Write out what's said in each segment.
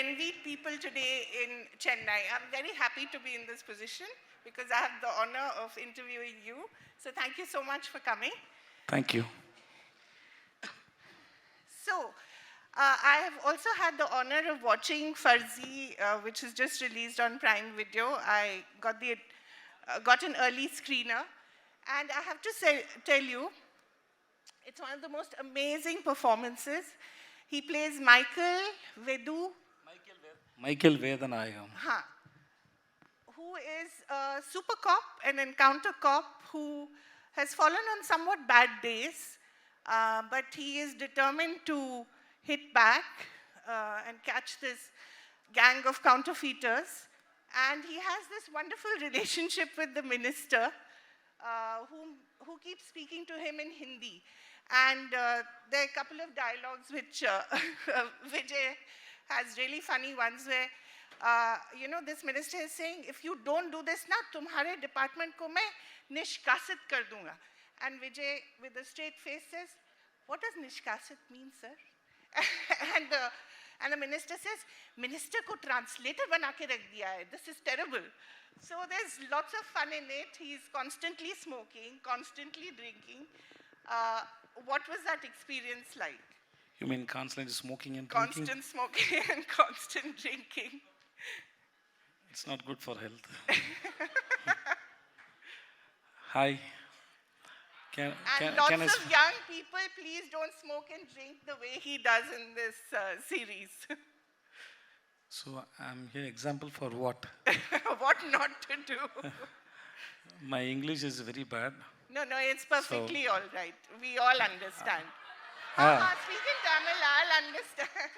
envied people today in Chennai. I'm very happy to be in this position because I have the honor of interviewing you. So thank you so much for coming. Thank you. So, I have also had the honor of watching Farzi, which is just released on Prime Video. I got an early screener, and I have to tell you, it's one of the most amazing performances. He plays Michael Vedanayam. Who is a super cop, an encounter cop who has fallen on somewhat bad days, but he is determined to hit back and catch this gang of counterfeiters. And he has this wonderful relationship with the minister who keeps speaking to him in Hindi. And there are a couple of dialogues which Vijay has really funny ones where, this minister is saying, if you don't do this na, tumhare department ko main nishkasit kar dunga. And Vijay, with a straight face, says, what does nishkasit mean, sir? and the minister says, minister ko translator bana ke rakh diya hai. This is terrible. So there's lots of fun in it. He's constantly smoking, constantly drinking. What was that experience like? You mean constantly smoking and drinking? Constant smoking and constant drinking. It's not good for health. Hi. Lots of young people, please don't smoke and drink the way he does in this series. So I'm here example for what? What not to do. My English is very bad. No, it's perfectly all right. We all understand. Speak in Tamil, I'll understand.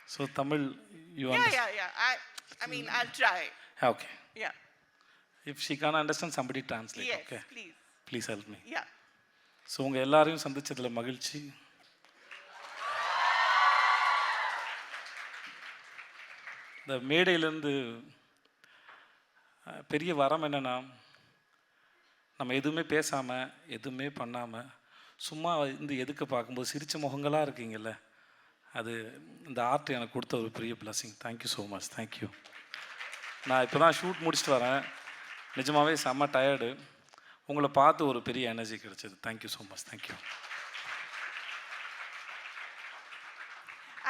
So Tamil, you understand? Yeah. I mean, I'll try. Okay. Yeah. If she can't understand, somebody translate. Yes, okay? please. Please help me. Yeah. So உங்க எல்லாரையும் சந்திச்சதுல மகிழ்ச்சி. இந்த மேடையிலேருந்து பெரிய வரம் என்னன்னா, நம்ம எதுவுமே பேசாமல் எதுவுமே பண்ணாமல் சும்மா இந்த எதுக்கு பார்க்கும்போது சிரித்த முகங்களாக இருக்கீங்கல்ல, அது இந்த ஆர்ட் எனக்கு கொடுத்த ஒரு பெரிய blessing. Thank you so much. Thank you. நான் இப்போ தான் ஷூட் முடிச்சுட்டு வரேன். நிஜமாகவே செம்ம டயர்டு. உங்களை பார்த்து ஒரு பெரிய எனர்ஜி கிடைச்சது. Thank you so much. Thank you.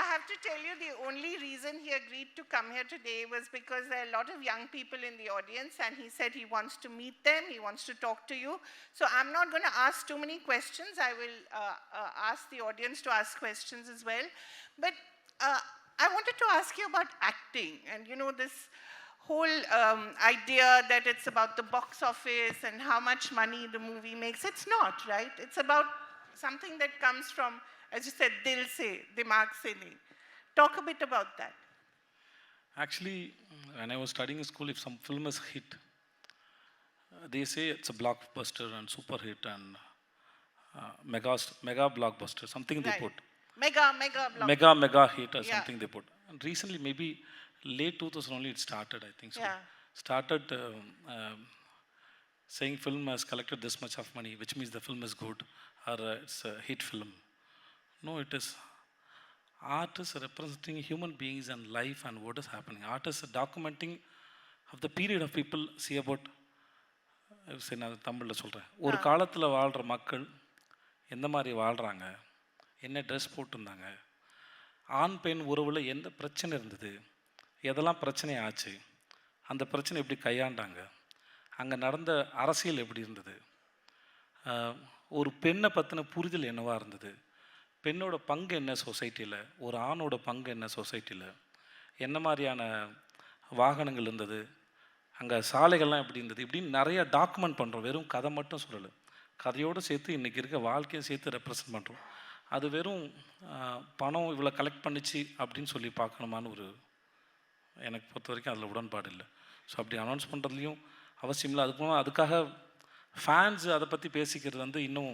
I have to tell you, the only reason he agreed to come here today was because there are a lot of young people in the audience, and he said he wants to meet them, he wants to talk to you. So I'm not going to ask too many questions. I will ask the audience to ask questions as well. But I wanted to ask you about acting, and this whole idea that it's about the box office and how much money the movie makes. It's not, right? It's about something that comes from, as you said, dil se, dimag se nahi. Talk a bit about that. Actually, when I was studying in school, if some film is hit, they say it's a blockbuster and super hit and mega blockbuster, something they put. Mega blockbuster. Mega hit or something they put. And recently, maybe late 2000 only it started, I think so. Yeah. Started saying film has collected this much of money, which means the film is good or it's a hit film. No, it is. Art is representing human beings and life and what is happening. Art is documenting of the period of people see about. சரி, நான் தமிழில் சொல்கிறேன். ஒரு காலத்தில் வாழ்கிற மக்கள் எந்த மாதிரி வாழ்கிறாங்க, என்ன ட்ரெஸ் போட்டிருந்தாங்க, ஆண் பெண் உறவில் எந்த பிரச்சனை இருந்தது, எதெல்லாம் பிரச்சனை ஆச்சு, அந்த பிரச்சனை எப்படி கையாண்டாங்க, அங்கே நடந்த அரசியல் எப்படி இருந்தது, ஒரு பெண்ணை பற்றின புரிதல் என்னவாக இருந்தது, பெண்ணோட பங்கு என்ன சொசைட்டியில், ஒரு ஆணோட பங்கு என்ன சொசைட்டியில், என்ன மாதிரியான வாகனங்கள் இருந்தது, அங்கே சாலைகள்லாம் எப்படி இருந்தது, இப்படின்னு நிறையா டாக்குமெண்ட் பண்ணுறோம். வெறும் கதை மட்டும் சொல்லலை, கதையோடு சேர்த்து இன்றைக்கி இருக்க வாழ்க்கையை சேர்த்து ரெப்ரசன்ட் பண்ணுறோம். அது வெறும் பணம் இவ்வளோ கலெக்ட் பண்ணிச்சு அப்படின்னு சொல்லி பார்க்கணுமான்னு ஒரு எனக்கு பொறுத்த வரைக்கும் அதில் உடன்பாடு இல்லை. ஸோ அப்படி அனௌன்ஸ் பண்ணுறதுலையும் அவசியம் இல்லை. அதுக்காக ஃபேன்ஸ் அதை பற்றி பேசிக்கிறது வந்து இன்னும்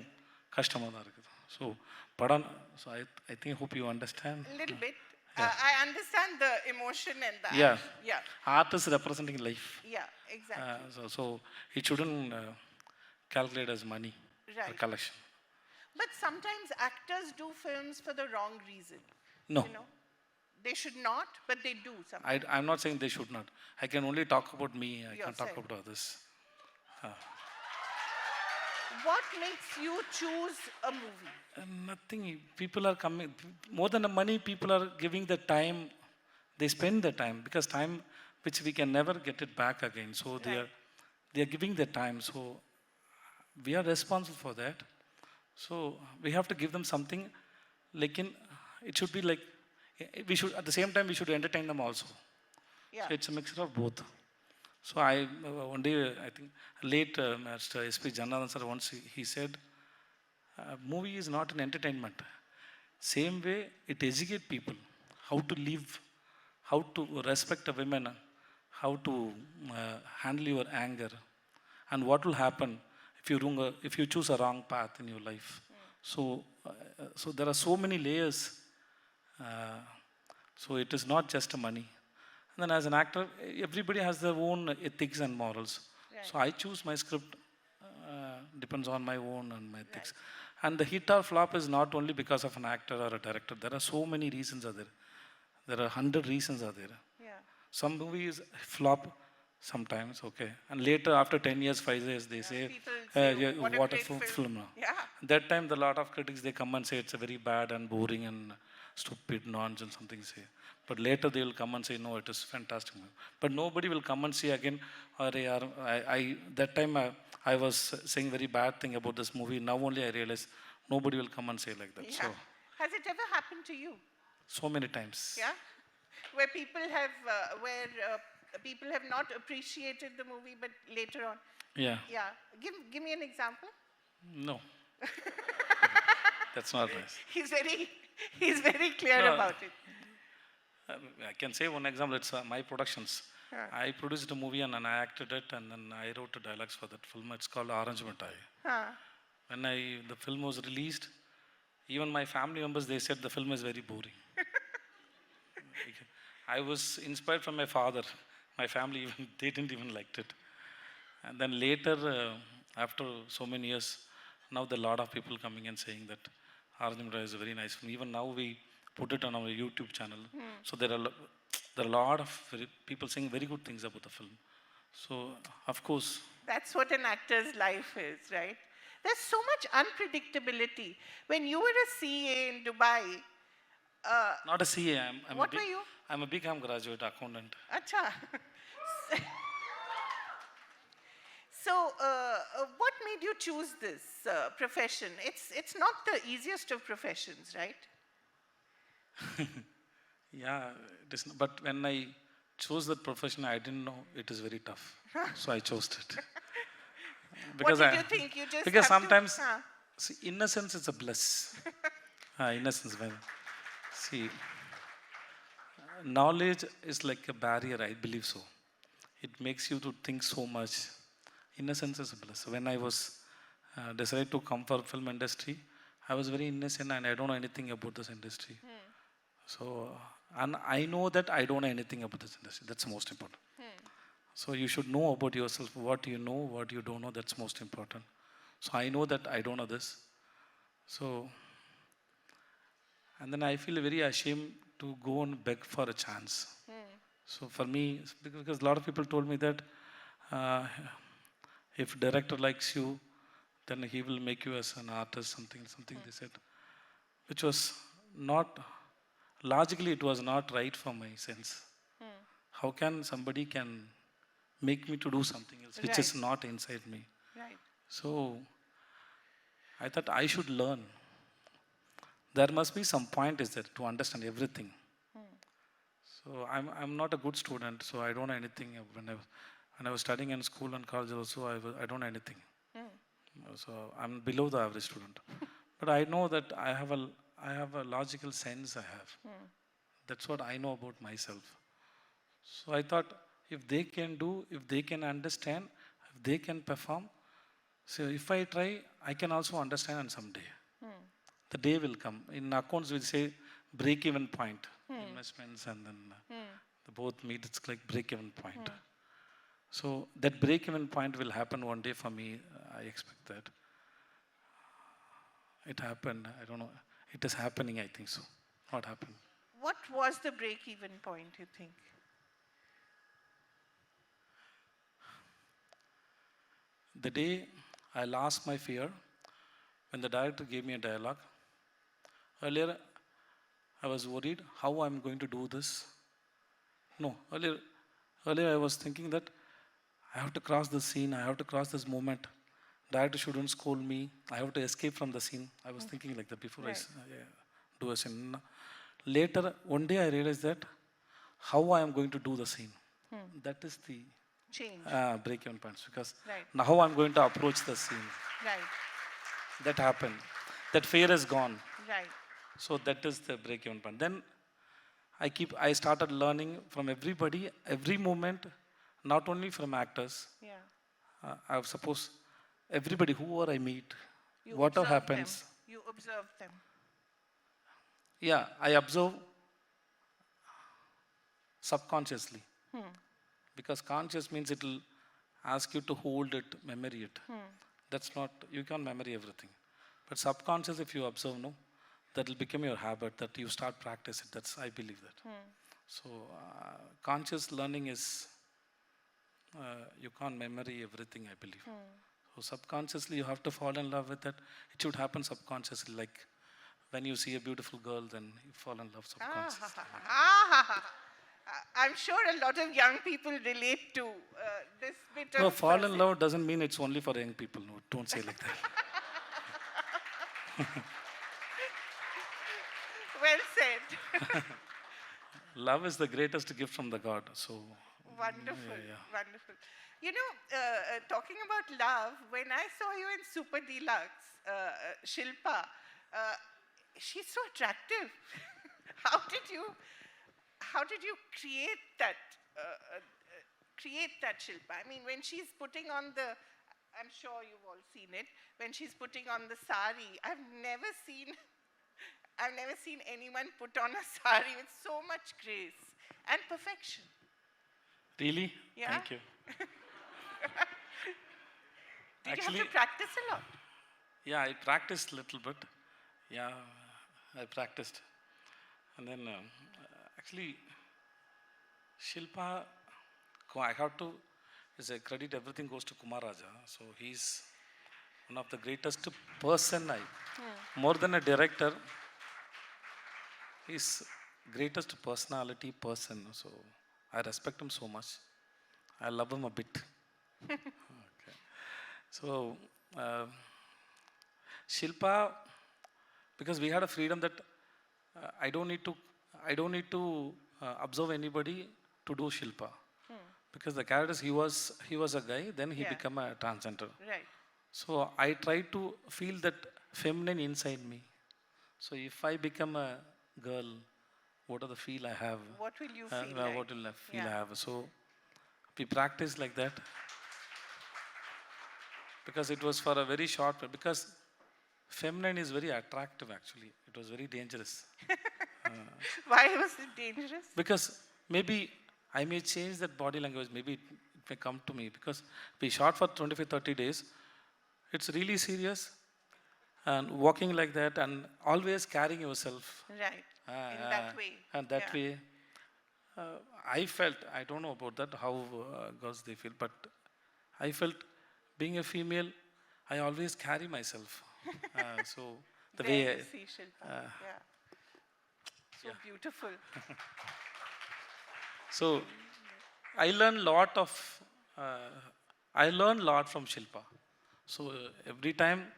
கஷ்டமாக தான் இருக்குது. ஸோ படம், so I think hope you understand. Little bit. I understand the emotion and that. Yeah. Art is representing life. Yeah, exactly. So it shouldn't calculate as money or collection. But sometimes actors do films for the wrong reason. No. they should not, but they do sometimes. I'm not saying they should not. I can only talk about me. I You're can't talk saying. about others. What makes you choose a movie? Nothing. People are coming. More than the money, people are giving the time. They spend the time because time which we can never get it back again. So they are giving the time. So we are responsible for that. So we have to give them something. Like it should be like we should at the same time we should entertain them also. Yeah. So it's a mixture of both. So I one day I think late Master S.P. Janardhan sir once he said, movie is not an entertainment. Same way it educates people how to live, how to respect a woman, how to handle your anger, and what will happen if you choose a wrong path in your life. So there are so many layers. Uh, so it is not just money. And then as an actor, everybody has their own ethics and morals. Right. So I choose my script, depends on my own and my ethics. And the hit or flop is not only because of an actor or a director. There are so many reasons are there. There are 100 reasons are there. Yeah. Some movies flop sometimes, okay. And later, after 10 years, 5 years, they say, People say, yeah, what a what a great film. Yeah. That time, the lot of critics, they come and say it's a very bad and boring and stupid nonsense, something say. But later they will come and say, no, it is fantastic movie. But nobody will come and say again, that time I was saying very bad thing about this movie. Now only I realize nobody will come and say like that. Yeah. So, Has it ever happened to you? so many times. Yeah. Where people have not appreciated the movie, but later on. Yeah. Yeah. Give me an example. No. That's not nice. He's very clear No. about it. I can say one example. It's my productions. Huh. I produced a movie and then I acted it and then I wrote the dialogues for that film. It's called Orange Mithai. Huh. When the film was released, even my family members, they said the film is very boring. I was inspired from my father. My family, they didn't even liked it. And then later, after so many years, now there are a lot of people coming and saying that Orange Mithai is a very nice film. Even now we put it on our YouTube channel. So there are a lot of people saying very good things about the film. So, of course. That's what an actor's life is, right? There's so much unpredictability. When you were a CA in Dubai, Not a CA. What were you? I'm a BCom graduate accountant. Acha. So, what made you choose this profession? It's not the easiest of professions, right? Yeah, it is. But when I chose that profession, I didn't know it is very tough. So I chose it. What did you think? You just because have sometimes, to, see, innocence is a bliss. Innocence, see, knowledge is like a barrier, I believe so. It makes you to think so much. Innocence is a bliss. When I was decided to come for film industry, I was very innocent and I don't know anything about this industry. So, and I know that I don't know anything about this industry. That's most important. So you should know about yourself, what you know, what you don't know, that's most important. So I know that I don't know this. So, and then I feel very ashamed to go and beg for a chance. So for me, because a lot of people told me that if director likes you, then he will make you as an artist, something they said. Which was not, logically it was not right for my sense. How can somebody can make me to do something else, which is not inside me? right. So I thought I should learn. There must be some point is there to understand everything. So I'm not a good student, so I don't know anything. When I was studying in school and college also, I don't know anything. So I'm below the average student. But I know that I have a logical sense I have. That's what I know about myself. So I thought if they can do, if they can understand, if they can perform, so if I try, I can also understand and someday. The day will come. In accounts, we say break-even point. Investments and then the both meet, it's like break-even point. So that break-even point will happen one day for me. I expect that. It happened. I don't know. It is happening, I think so. What happened? what was the break-even point, you think? The day I lost my fear, when the director gave me a dialogue, earlier I was worried how I'm going to do this. No, earlier I was thinking that I have to cross this scene, I have to cross this moment. Director shouldn't scold me. I have to escape from the scene. I was thinking like that before Right. do a scene. Later, one day I realized that how I am going to do the scene. That is the Change. break-even points, because Right. now how I'm going to approach the scene. Right. That happened. That fear is gone. Right. So that is the break-even point. Then I started learning from everybody, every moment, not only from actors. Yeah. I suppose everybody, whoever I meet, You whatever observe them. happens, You observe them. yeah, I observe subconsciously. Because conscious means it will ask you to hold it, memory it. That's not, you can't memory everything. But subconscious, if you observe, no, that will become your habit, that you start practice it. That's, I believe that. So, conscious learning is, you can't memory everything, I believe. So, subconsciously, you have to fall in love with it. It should happen subconsciously, like when you see a beautiful girl, then you fall in love subconsciously. I'm sure a lot of young people relate to this bit No, of. fall in love doesn't mean it's only for young people. No, don't say like that. Well said. Love is the greatest gift from the God. So, Wonderful, yeah. wonderful. You know, talking about love, when I saw you in Super Deluxe, Shilpa, she's so attractive. How did you create that? Create that Shilpa. I mean, when she's putting on the, I'm sure you've all seen it. When she's putting on the sari, I've never seen anyone put on a sari with so much grace and perfection. Really? Yeah? Thank you. Did you have to practice a lot? Yeah, I practiced a little bit. Yeah, I practiced. And then, actually, Shilpa, I have to, as a credit, everything goes to Kumaraja. So he's one of the greatest person more than a director, he's greatest personality person. So I respect him so much. I love him a bit. Okay. So, Shilpa, because we had a freedom that I don't need to observe anybody to do Shilpa. Because the characters, he was a guy, then he became a transgender. Right. So I try to feel that feminine inside me. So if I become a girl, what are the feel I have? What will you feel like? What will I feel I have? So we practice like that. Because it was for a very short, because feminine is very attractive actually. It was very dangerous. Why was it dangerous? Because maybe I may change that body language, maybe it may come to me. Because we shot for 25, 30 days. It's really serious. And walking like that and always carrying yourself. Right. In that way. And that way, I felt, I don't know about that, how girls they feel, but I felt being a female, I always carry myself. So the there way you see Shilpa. So beautiful. So I learned lot from Shilpa. So every time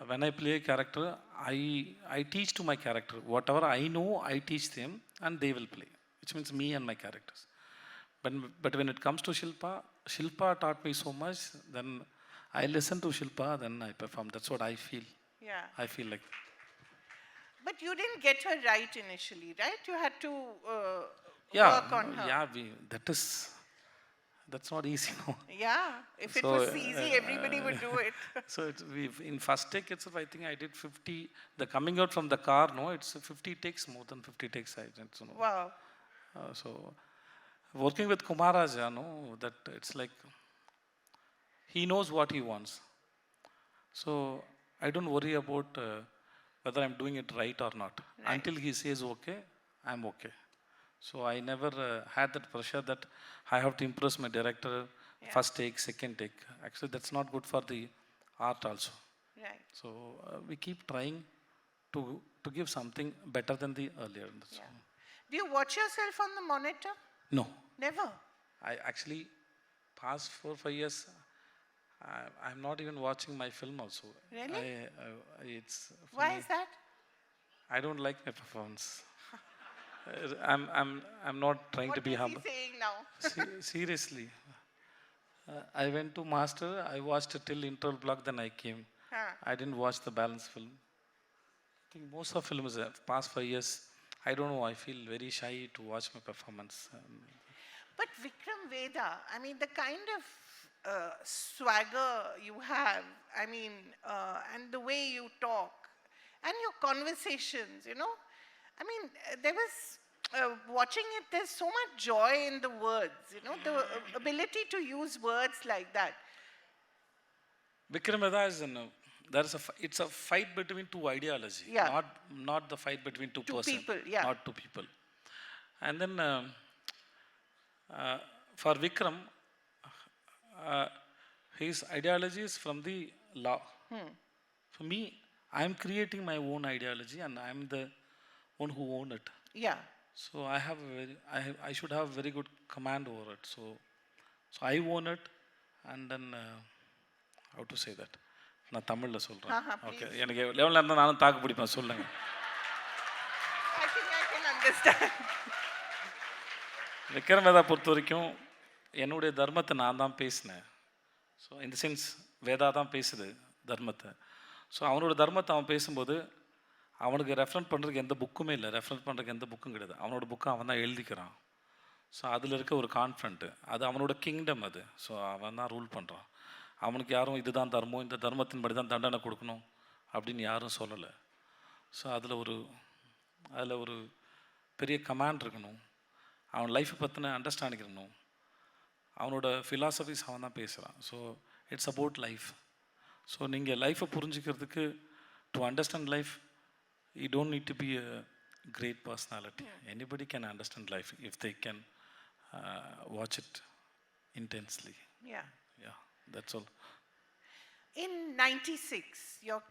when I play a character, I teach to my character. Whatever I know, I teach them and they will play, which means me and my characters. But when it comes to Shilpa taught me so much, then I listen to Shilpa, then I perform. That's what I feel. Yeah. I feel like. But you didn't get her right initially, right? You had to work on her. Yeah, that's not easy, no. Yeah, if it was easy, everybody would do it. So in first take itself, I think I did 50. The coming out from the car, no, it's 50 takes, more than 50 takes. I don't know. Wow. So working with Kumaraja, no, that it's like he knows what he wants. So I don't worry about whether I'm doing it right or not. Right. Until he says okay, I'm okay. So I never had that pressure that I have to impress my director, Yeah. first take, second take. Actually, that's not good for the art also. Right. So we keep trying to give something better than the earlier. So, Yeah. Do you watch yourself on the monitor? no, Never. I actually past 4 5 years. I'm not even watching my film also. Really? It's for Why me. is that? I don't like my performance. I'm not trying to What be is he humble. saying now? Seriously, I went to master. I watched till interval block. Then I came. Huh. I didn't watch the balance film. I think most of films past 5 years. I don't know. I feel very shy to watch my performance. But Vikram Veda, I mean, the kind of swagger you have, I mean, and the way you talk, and your conversations, you know, I mean, there was, watching it, there's so much joy in the words, you know, the ability to use words like that. Vikram Vedha is it's a fight between two ideology, Yeah. not the fight between two Two person, people, yeah. not two people. And then for Vikram, uh, his ideology is from the law. For me, I'm creating my own ideology, and I'm the one who own it. Yeah. So I have I should have very good command over it. So I own it, and then how to say that? நான் தமிழில் சொல்கிறேன். Okay, Please. எனக்கு எவ்வளோ நேரம் நானும் தாக்கு பிடிப்பேன், சொல்லுங்கள். I think I can understand. Vikram Veda பொறுத்த வரைக்கும் என்னுடைய தர்மத்தை நான் தான் பேசினேன். ஸோ இந்த சென்ஸ் வேதா தான் பேசுது தர்மத்தை. ஸோ அவனோட தர்மத்தை அவன் பேசும்போது அவனுக்கு ரெஃபரன்ஸ் பண்ணுறதுக்கு எந்த புக்குமே இல்லை, ரெஃபரன்ஸ் பண்ணுறதுக்கு எந்த புக்கும் கிடையாது. அவனோட புக்கை அவன் தான் எழுதிக்கிறான். ஸோ அதில் இருக்க ஒரு கான்ஃபிடென்ட்டு, அது அவனோட கிங்டம் அது. ஸோ அவன் தான் ரூல் பண்ணுறான். அவனுக்கு யாரும் இதுதான் தர்மம், இந்த தர்மத்தின்படி தான் தண்டனை கொடுக்கணும் அப்படின்னு யாரும் சொல்லலை. ஸோ அதில் ஒரு பெரிய கமாண்ட் இருக்கணும். அவன் லைஃப்பை பற்றின அண்டர்ஸ்டாண்டிங் இருக்கணும். அவனோட ஃபிலாசபிஸ் அவன் தான் பேசுகிறான். So it's about life. So நீங்கள் லைஃப்பை புரிஞ்சுக்கிறதுக்கு, to understand life, you don't need to be a great personality. Anybody can understand life if they can watch it intensely. Yeah. Yeah, that's all. In 96, your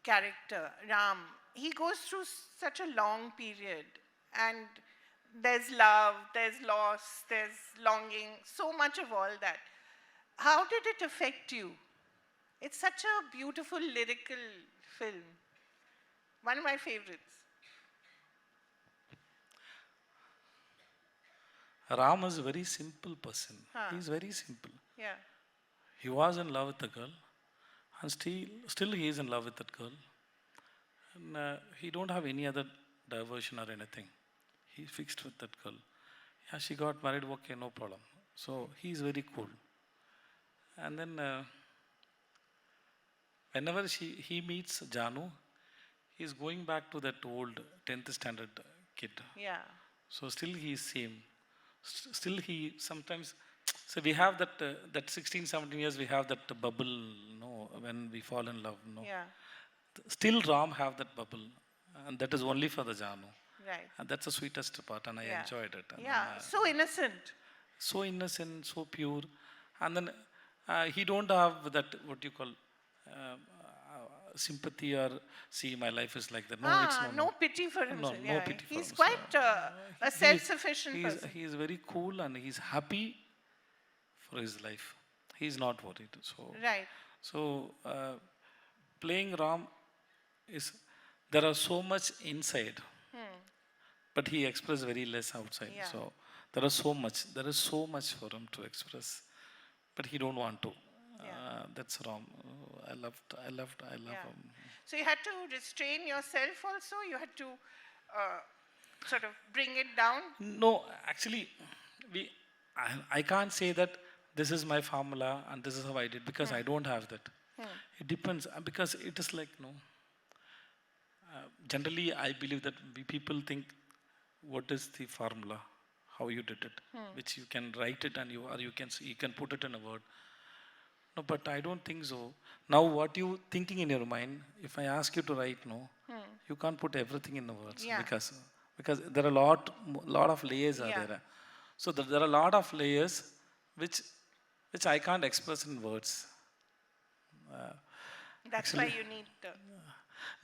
character, Ram, he goes through such a long period, and there's love, there's loss, there's longing, so much of all that. How did it affect you? It's such a beautiful lyrical film. One of my favorites. Ram is a very simple person. Huh. He's very simple. Yeah. He was in love with the girl, and still he is in love with that girl. And he don't have any other diversion or anything. He's fixed with that girl. Yeah, she got married, okay, no problem. So he's very cool. And then whenever he meets Janu, he's going back to that old 10th standard kid. Yeah. So still he is same. Still he sometimes, so we have that 16 17 years we have that bubble, when we fall in love, Yeah. Still Ram have that bubble, and that is only for the Janu. Right. And that's the sweetest part, and I enjoyed it. And Yeah. So innocent. so innocent, so pure. And then he don't have that, what you call, sympathy or see my life is like that. No, it's no pity for himself. no Yeah. pity for He's himself. quite a self-sufficient person. He is very cool, and he's happy for his life. He's not worried. Right. So playing Ram is, there are so much inside, but he expresses very less outside. Yeah. So there is so much for him to express, but he don't want to. That's Ram. I love Yeah. him. So you had to restrain yourself also? You had to sort of bring it down? No, actually, I can't say that this is my formula and this is how I did, because I don't have that. It depends, because it is like, generally I believe that people think, what is the formula, how you did it, which you can write it, and you can put it in a word. No, but I don't think so. Now what you thinking in your mind, if I ask you to write, you can't put everything in the words, Yeah. because there are lot of layers are Yeah. there. So there are a lot of layers which I can't express in words. That's why Actually, you need the...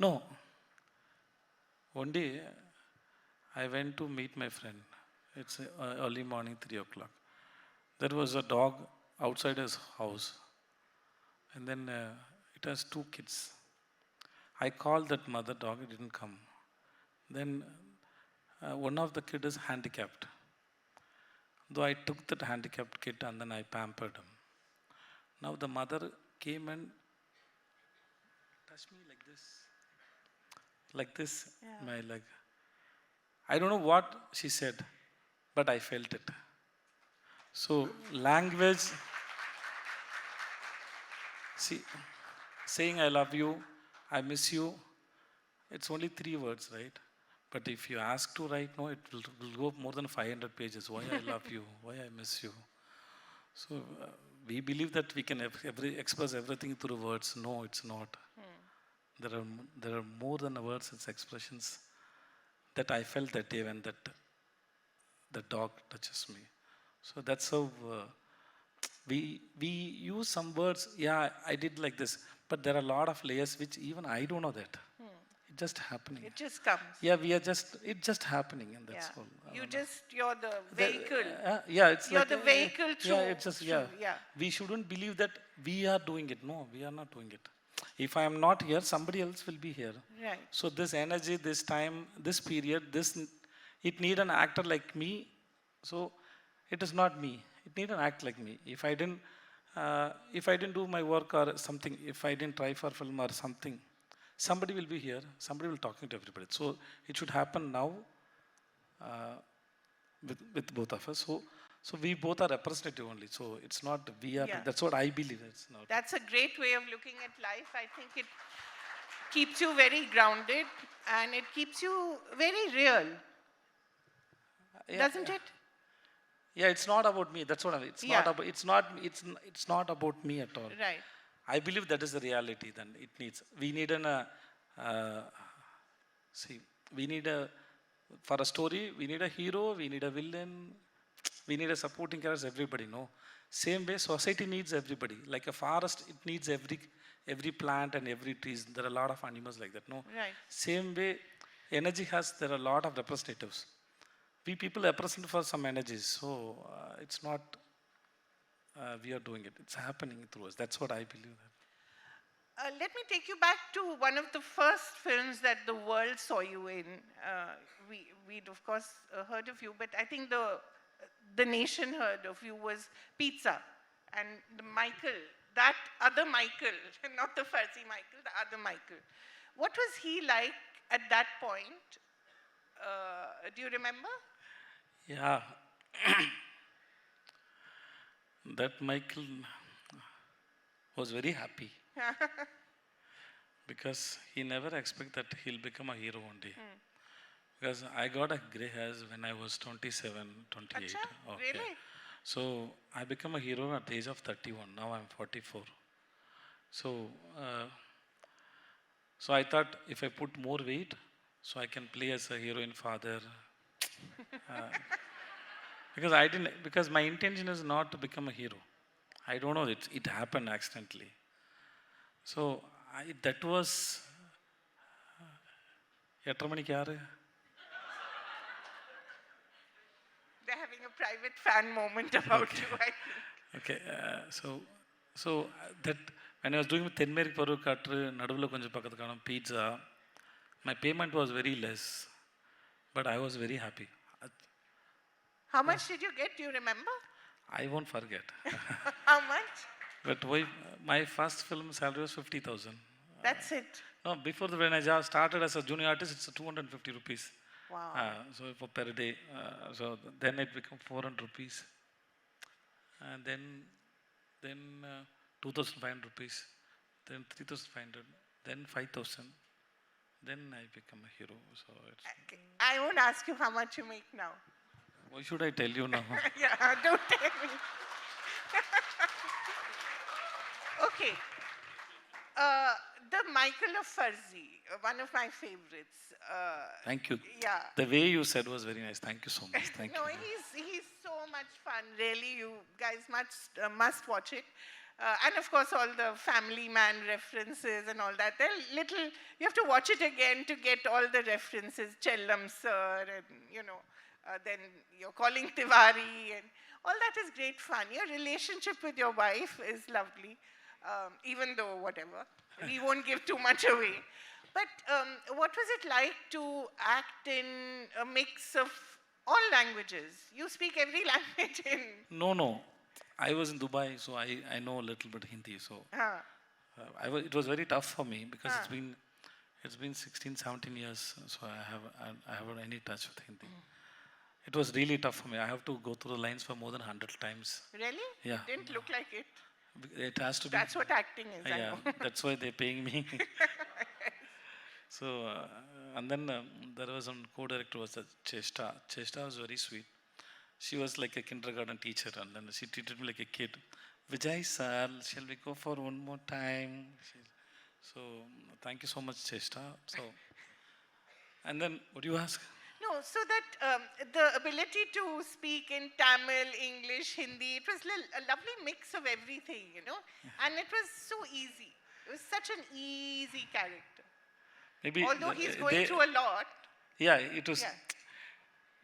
no. One day, I went to meet my friend. It's early morning, 3 o'clock. There was a dog outside his house, and then it has two kids. I called that mother dog, it didn't come. Then one of the kid is handicapped. Though I took that handicapped kid and then I pampered him. Now the mother came and touched me like this, Yeah. my leg. I don't know what she said, but I felt it. So language, see, saying I love you, I miss you, it's only 3 words, right? But if you ask to write, no, will go more than 500 pages. Why I love you, why I miss you. So we believe that we can express everything through words. No, it's not. There are more than words, it's expressions that I felt that day when that the dog touches me. So that's how we use some words. Yeah, I did like this, but there are a lot of layers which even I don't know that. It's just happening. It just comes. Yeah, it's just happening, and that's Yeah. all. You're the vehicle. Yeah, it's You're like the vehicle through. yeah, it's just through, yeah. We shouldn't believe that we are doing it. No, we are not doing it. If I am not here, somebody else will be here. Right. So this energy, this time, this period, it need an actor like me. So it is not me. It need an act like me. If I didn't do my work or something, if I didn't try for film or something, somebody will be here. Somebody will talking to everybody. So it should happen now with both of us. So we both are representative only. So it's not we are. Yeah. That's what I believe. It's not. That's a great way of looking at life. I think it keeps you very grounded and it keeps you very real, doesn't it? Yeah, it's not about me. That's what I mean. It's Yeah. not about. It's not about me at all. Right. I believe that is the reality. Then it needs. We need uh, see. We need for a story. We need a hero. We need a villain. We need a supporting characters. Everybody, no. Same way, society needs everybody. Like a forest, it needs every plant and every trees. There are a lot of animals like that. No. Right. Same way, energy has. There are a lot of representatives. We people represent for some energies. So it's not. We are doing it. It's happening through us. That's what I believe. Let me take you back to one of the first films that the world saw you in. We'd of course heard of you, but I think the nation heard of you was Pizza. And the Michael, that other Michael, not the fuzzy Michael, the other Michael. What was he like at that point? Do you remember? Yeah. That Michael was very happy because he never expected that he'll become a hero one day. Because I got a gray hairs when I was 27, 28. Acha, Okay. really? So I became a hero at the age of 31. Now I'm 44. So, so I thought if I put more weight, so I can play as a heroine father. Because my intention is not to become a hero. I don't know, it happened accidentally. So that was, എത്ര മണിക്കാറ്? They're having a private fan moment about you, I think. Okay, so that when I was doing தென்மேற்கு பருவக்காற்று நடுவில் கொஞ்சம் பக்கத்து காணும் pizza, my payment was very less, but I was very happy. How much did you get? Do you remember? I won't forget. How much? But my first film salary was 50,000. That's it. No, before when I just started as a junior artist, it's 250 rupees. Wow. So for per day. So then it became 400 rupees. And then 2,500 rupees. Then 3,500. Then 5,000. Then I become a hero. So it's, Okay. I won't ask you how much you make now. why should I tell you now? Yeah, don't tell me. Okay. uh, the Michael of Farzi, one of my favorites. Thank you. Yeah. The way you said was very nice. Thank you so much. Thank No, you. he's so much fun. Really, you guys must watch it. And of course, all the Family Man references and all that. They're little. You have to watch it again to get all the references. Chellam sir, and then you're calling Tiwari, and all that is great fun. Your relationship with your wife is lovely, even though whatever. We won't give too much away. But what was it like to act in a mix of all languages? You speak every language in. No, no. I was in Dubai, so I know a little bit Hindi. So Huh. it was very tough for me because Huh. it's been 16, 17 years. So I haven't any touch with Hindi. It was really tough for me. I have to go through the lines for more than 100 times. Really? Yeah. Didn't look like it. It has to be. That's what acting is. I Yeah, know. that's why they're paying me. So, and then there was one co-director was Cheshta. Cheshta was very sweet. She was like a kindergarten teacher, and then she treated me like a kid. Vijay sir, shall we go for one more time? So, thank you so much, Cheshta. So, and then what do you ask? No, so that the ability to speak in Tamil, English, Hindi, it was a lovely mix of everything, and it was so easy. It was such an easy character. Maybe Although he's going through a lot. Yeah, it was Yeah.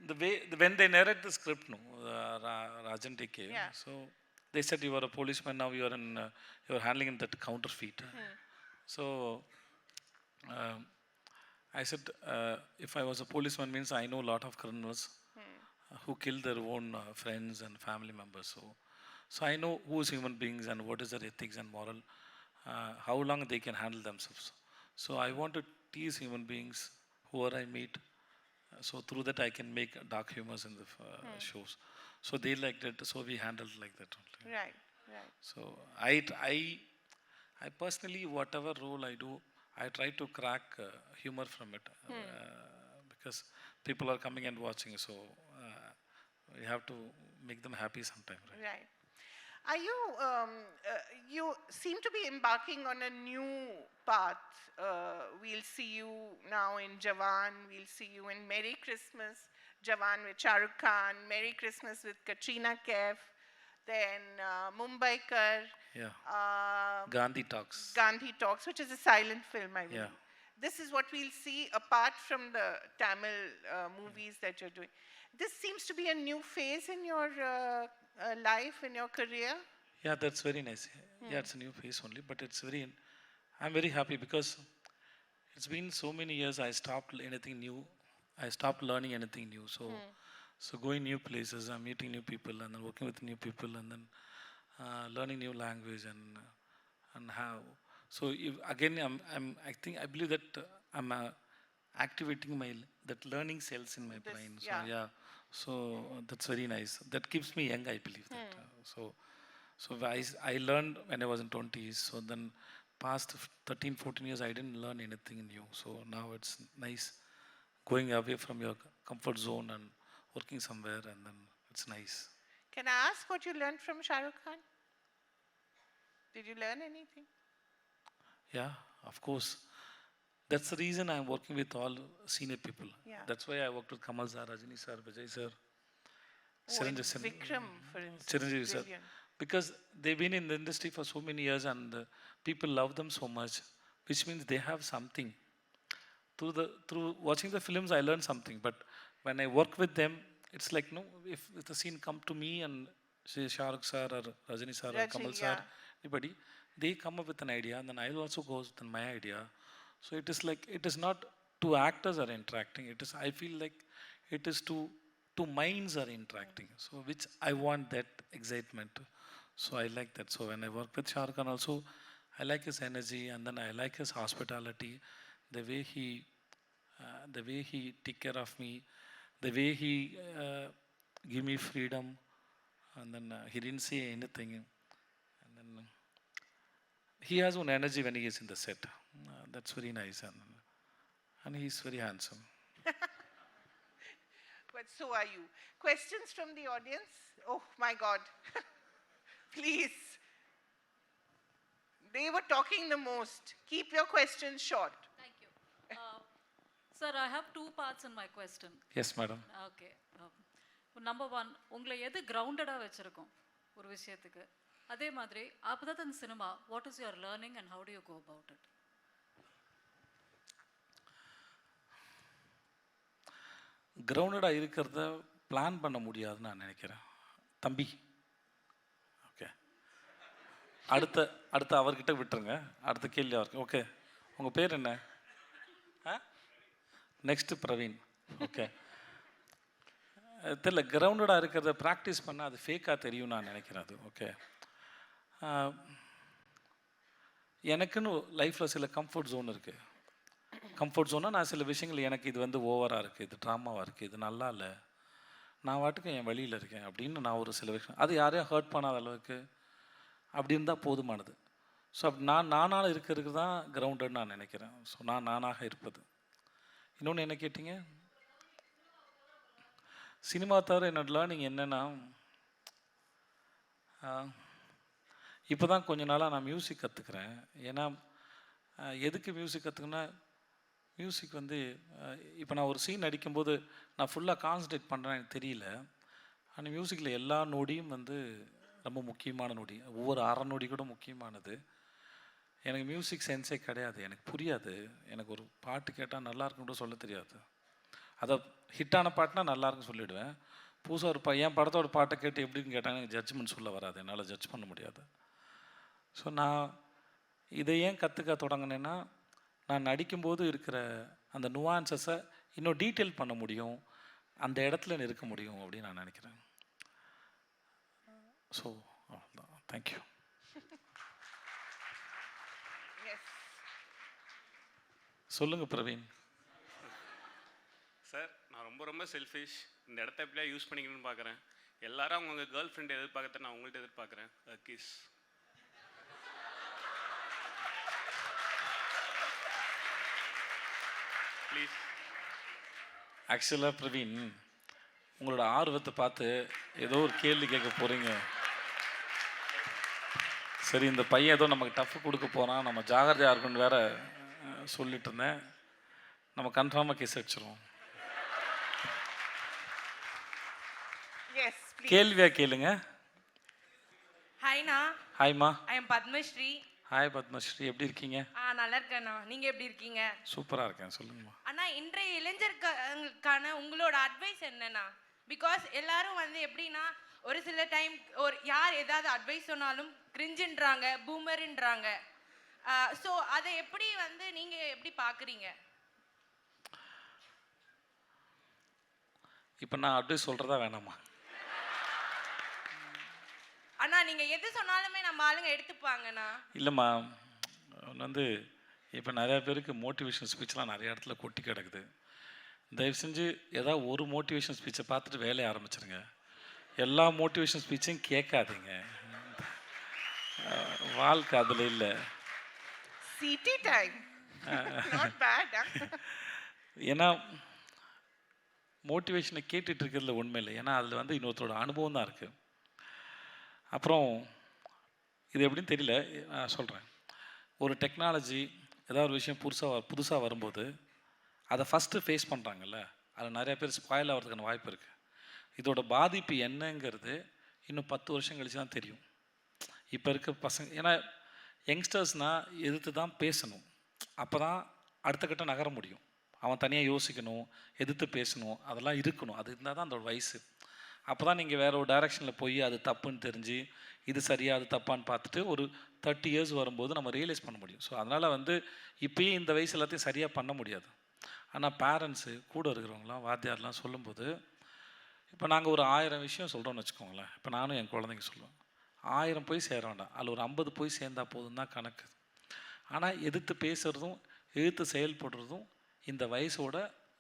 the way when they narrate the script, no, Rajan TK. Yeah. So they said you are a policeman now. You are handling in that counterfeit. So I said if I was a policeman means I know a lot of criminals who kill their own friends and family members. So I know who is human beings and what is their ethics and moral, how long they can handle themselves. So I want to tease human beings whoever I meet. So through that I can make dark humors in the shows. So they liked it. So we handled like that only. Right, right. So I personally whatever role I do, I try to crack humor from it because people are coming and watching. So we have to make them happy sometime. Right? Right. Are you, you seem to be embarking on a new path. We'll see you now in Jawan. We'll see you in Merry Christmas, Jawan with Shah Rukh Khan, Merry Christmas with Katrina Kaif, then Mumbaikar. Yeah. Uh, Gandhi talks. Gandhi Talks, which is a silent film, I believe. Yeah. This is what we'll see apart from the Tamil movies that you're doing. This seems to be a new phase in your life, in your career. Yeah, that's very nice. Yeah, it's a new phase only, but I'm very happy because it's been so many years I stopped anything new. I stopped learning anything new. So going new places, I'm meeting new people and then working with new people and then learning new language and how. So if, again, I believe that I'm activating that learning cells in my brain. So yeah, so that's very nice. That keeps me young. I believe that. So I learned when I was in 20s. So then past 13, 14 years, I didn't learn anything new. So now it's nice going away from your comfort zone and working somewhere, and then it's nice. Can I ask what you learned from Shah Rukh Khan? Did you learn anything? Yeah, of course. That's the reason I'm working with all senior people. Yeah. That's why I worked with Kamal sir, Rajini sir, Vijay sir, Chiranjeev sir. Vikram, for instance. Chiranjeev sir. Brilliant. Because they've been in the industry for so many years and people love them so much, which means they have something. Through watching the films, I learned something. But when I work with them, it's like, no, if the scene come to me and say Shah Rukh sir or Rajini sir or Kamal sir, anybody, they come up with an idea and then I'll also go with my idea. So it is like, it is not two actors are interacting. I feel like it is two minds are interacting. So which I want that excitement. So I like that. So when I work with Shah Rukh Khan also, I like his energy and then I like his hospitality, the way he take care of me, the way he give me freedom, and then he didn't say anything, and then he has one energy when he is in the set. That's very nice, and he's very handsome. But so are you. Questions from the audience? Oh my God. Please. they were talking the most. Keep your questions short. Thank you. Sir, I have two parts in my question. Yes, madam. Okay. Number one, உங்களை எது கிரவுண்டடாக வச்சுருக்கோம் ஒரு விஷயத்துக்கு? அதே மாதிரி other than cinema, what is your learning and how do you go about it? கிரவுண்டடாக இருக்கிறத plan பண்ண முடியாதுன்னு நான் நினைக்கிறேன் தம்பி. ஓகே, அடுத்த அவர்கிட்ட விட்டுருங்க. அடுத்த கேள்வி அவருக்கு. ஓகே, உங்கள் பேர் என்ன? நெக்ஸ்ட்டு பிரவீன். ஓகே, தெரியல, கிரவுண்டடாக இருக்கிறத ப்ராக்டிஸ் பண்ணால் அது ஃபேக்காக தெரியும் நான் நினைக்கிறேன். அது ஓகே. எனக்குன்னு லைஃப்பில் சில கம்ஃபர்ட் ஜோன் இருக்குது. கம்ஃபர்ட் ஜோனாக நான் சில விஷயங்கள் எனக்கு இது வந்து ஓவராக இருக்குது, இது ட்ராமாவாக இருக்குது, இது நல்லா இல்லை, நான் வாட்டுக்கு என் வழியில் இருக்கேன் அப்படின்னு நான் ஒரு சில விஷயம், அது யாரையும் ஹர்ட் பண்ணாத அளவுக்கு அப்படி இருந்தால் போதுமானது. ஸோ அப்படி நானாக இருக்கிறதுக்கு தான் கிரவுண்டட்னு நான் நினைக்கிறேன். ஸோ நானாக இருப்பது. இன்னொன்று என்ன கேட்டிங்க? சினிமா தவிர என்னோட லேர்னிங் என்னென்னா, இப்போ தான் கொஞ்ச நாளாக நான் மியூசிக் கற்றுக்கிறேன். ஏன்னா எதுக்கு மியூசிக் கற்றுக்குன்னா, மியூசிக் வந்து இப்போ நான் ஒரு சீன் அடிக்கும்போது நான் ஃபுல்லாக கான்சன்ட்ரேட் பண்ணுறேன் எனக்கு தெரியல. ஆனால் மியூசிக்கில் எல்லா நொடியும் வந்து ரொம்ப முக்கியமான நொடி. ஒவ்வொரு அரை நொடி கூட முக்கியமானது. எனக்கு மியூசிக் சென்ஸே கிடையாது, எனக்கு புரியாது. எனக்கு ஒரு பாட்டு கேட்டால் நல்லா இருக்குன்னு கூட சொல்ல தெரியாது. அதை ஹிட்டான பாட்டுனா நல்லாயிருக்குன்னு சொல்லிவிடுவேன். புதுசாக ஒரு என் படத்தோட பாட்டை கேட்டு எப்படின்னு கேட்டால் எனக்கு ஜட்ஜ்மெண்ட் சொல்ல வராது, என்னால் ஜட்ஜ் பண்ண முடியாது. ஸோ நான் இதை ஏன் கற்றுக்க தொடங்கினேன்னா, நான் நடிக்கும்போது இருக்கிற அந்த நுவான்சஸை இன்னும் டீட்டெயில் பண்ண முடியும், அந்த இடத்துல இருக்க முடியும் அப்படின்னு நான் நினைக்கிறேன். ஸோ அவ்வளோதான். தேங்க்யூ. சொல்லுங்கள் பிரவீன். சார், நான் ரொம்ப செல்ஃபிஷ். இந்த இடத்த எப்படியா யூஸ் பண்ணிக்கணும்னு பார்க்குறேன். எல்லாரும் அவங்க கேர்ள் ஃப்ரெண்ட் எதிர்பார்க்கறத நான் உங்கள்கிட்ட எதிர்பார்க்குறேன். கிஸ். ப்ளீஸ். ஆக்சுவலாக பிரவீன், உங்களோட ஆர்வத்தை பார்த்து ஏதோ ஒரு கேள்வி கேட்க போகிறீங்க. சரி, இந்த பையன் ஏதோ நமக்கு டஃப் கொடுக்க போகிறான், நம்ம ஜாகிரதையாக இருக்குன்னு வேற சொல்லிட்டு இருந்தேன். நம்ம கன்ஃபார்மாக கேஸ் அடிச்சிருவோம். கேள்வியாக கேளுங்க. ஹாய்ண்ணா. ஹாய்மா. I am Padmashri. Hi Padmashri, எப்படி இருக்கீங்க? நல்லா இருக்கேண்ணா. நீங்கள் எப்படி இருக்கீங்க? சூப்பராக இருக்கேன். சொல்லுங்கம்மா. அண்ணா, இன்றைய இளைஞர்களுக்கான உங்களோட அட்வைஸ் என்னண்ணா? பிகாஸ் எல்லாரும் வந்து எப்படின்னா, ஒரு சில டைம் யார் ஏதாவது அட்வைஸ் சொன்னாலும் கிரிஞ்சுன்றாங்க, பூமருன்றாங்க. ஸோ அதை எப்படி வந்து நீங்கள் எப்படி பார்க்குறீங்க? இப்போ நான் அட்வைஸ் சொல்கிறதா வேணாமா? அண்ணா, நீங்கள் எது சொன்னாலுமே நம்ம ஆளுங்க எடுத்துப்பாங்கண்ணா. இல்லைம்மா, வந்து இப்போ நிறையா பேருக்கு மோட்டிவேஷன் ஸ்பீச்லாம் நிறைய இடத்துல கொட்டி கிடக்குது. தயவு செஞ்சு ஏதாவது ஒரு மோட்டிவேஷன் ஸ்பீச்சை பார்த்துட்டு வேலையை ஆரம்பிச்சிருங்க. எல்லா மோட்டிவேஷன் ஸ்பீச்சையும் கேட்காதீங்க. வாழ்க்கை அதில் இல்லை. City time. Not bad. ஏன்னா மோட்டிவேஷனை கேட்டுட்டு இருக்கிறதுல உண்மை இல்லை. ஏன்னா அதில் வந்து இன்னொருத்தரோட அனுபவம் தான் இருக்குது. அப்புறம் இது எப்படின்னு தெரியல, நான் சொல்கிறேன். ஒரு டெக்னாலஜி ஏதாவது ஒரு விஷயம் புதுசாக வரும்போது அதை ஃபஸ்ட்டு ஃபேஸ் பண்ணுறாங்கல்ல, அதில் நிறைய பேர் ஸ்பாயில் ஆகிறதுக்கான வாய்ப்பு இருக்குது. இதோட பாதிப்பு என்னங்கிறது இன்னும் 10 வருஷம் கழிச்சு தான் தெரியும். இப்போ இருக்க பசங்க, ஏன்னா யங்ஸ்டர்ஸ்னால் எதிர்த்து தான் பேசணும், அப்போ தான் அடுத்த கட்டம் நகர முடியும். அவன் தனியாக யோசிக்கணும், எதிர்த்து பேசணும், அதெல்லாம் இருக்கணும். அது இருந்தால் தான் அதோட வயசு. அப்போ தான் நீங்கள் வேறு ஒரு டைரெக்ஷனில் போய் அது தப்புன்னு தெரிஞ்சு இது சரியாக அது தப்பான்னு பார்த்துட்டு ஒரு 30 இயர்ஸ் வரும்போது நம்ம ரியலைஸ் பண்ண முடியும். ஸோ அதனால் வந்து இப்போயே இந்த வயசு எல்லாத்தையும் சரியாக பண்ண முடியாது. ஆனால் பேரண்ட்ஸு கூட இருக்கிறவங்களாம் வாத்தியார்லாம் சொல்லும்போது, இப்போ நாங்கள் ஒரு 1000 விஷயம் சொல்கிறோன்னு வச்சுக்கோங்களேன். இப்போ நானும் என் குழந்தைங்க சொல்லுவேன், 1000 போய் சேர வேண்டாம், அதில் ஒரு 50 போய் சேர்ந்தால் போதும் தான் கணக்கு. ஆனால் எதிர்த்து பேசுகிறதும் எதிர்த்து செயல்படுறதும் இந்த வயசோட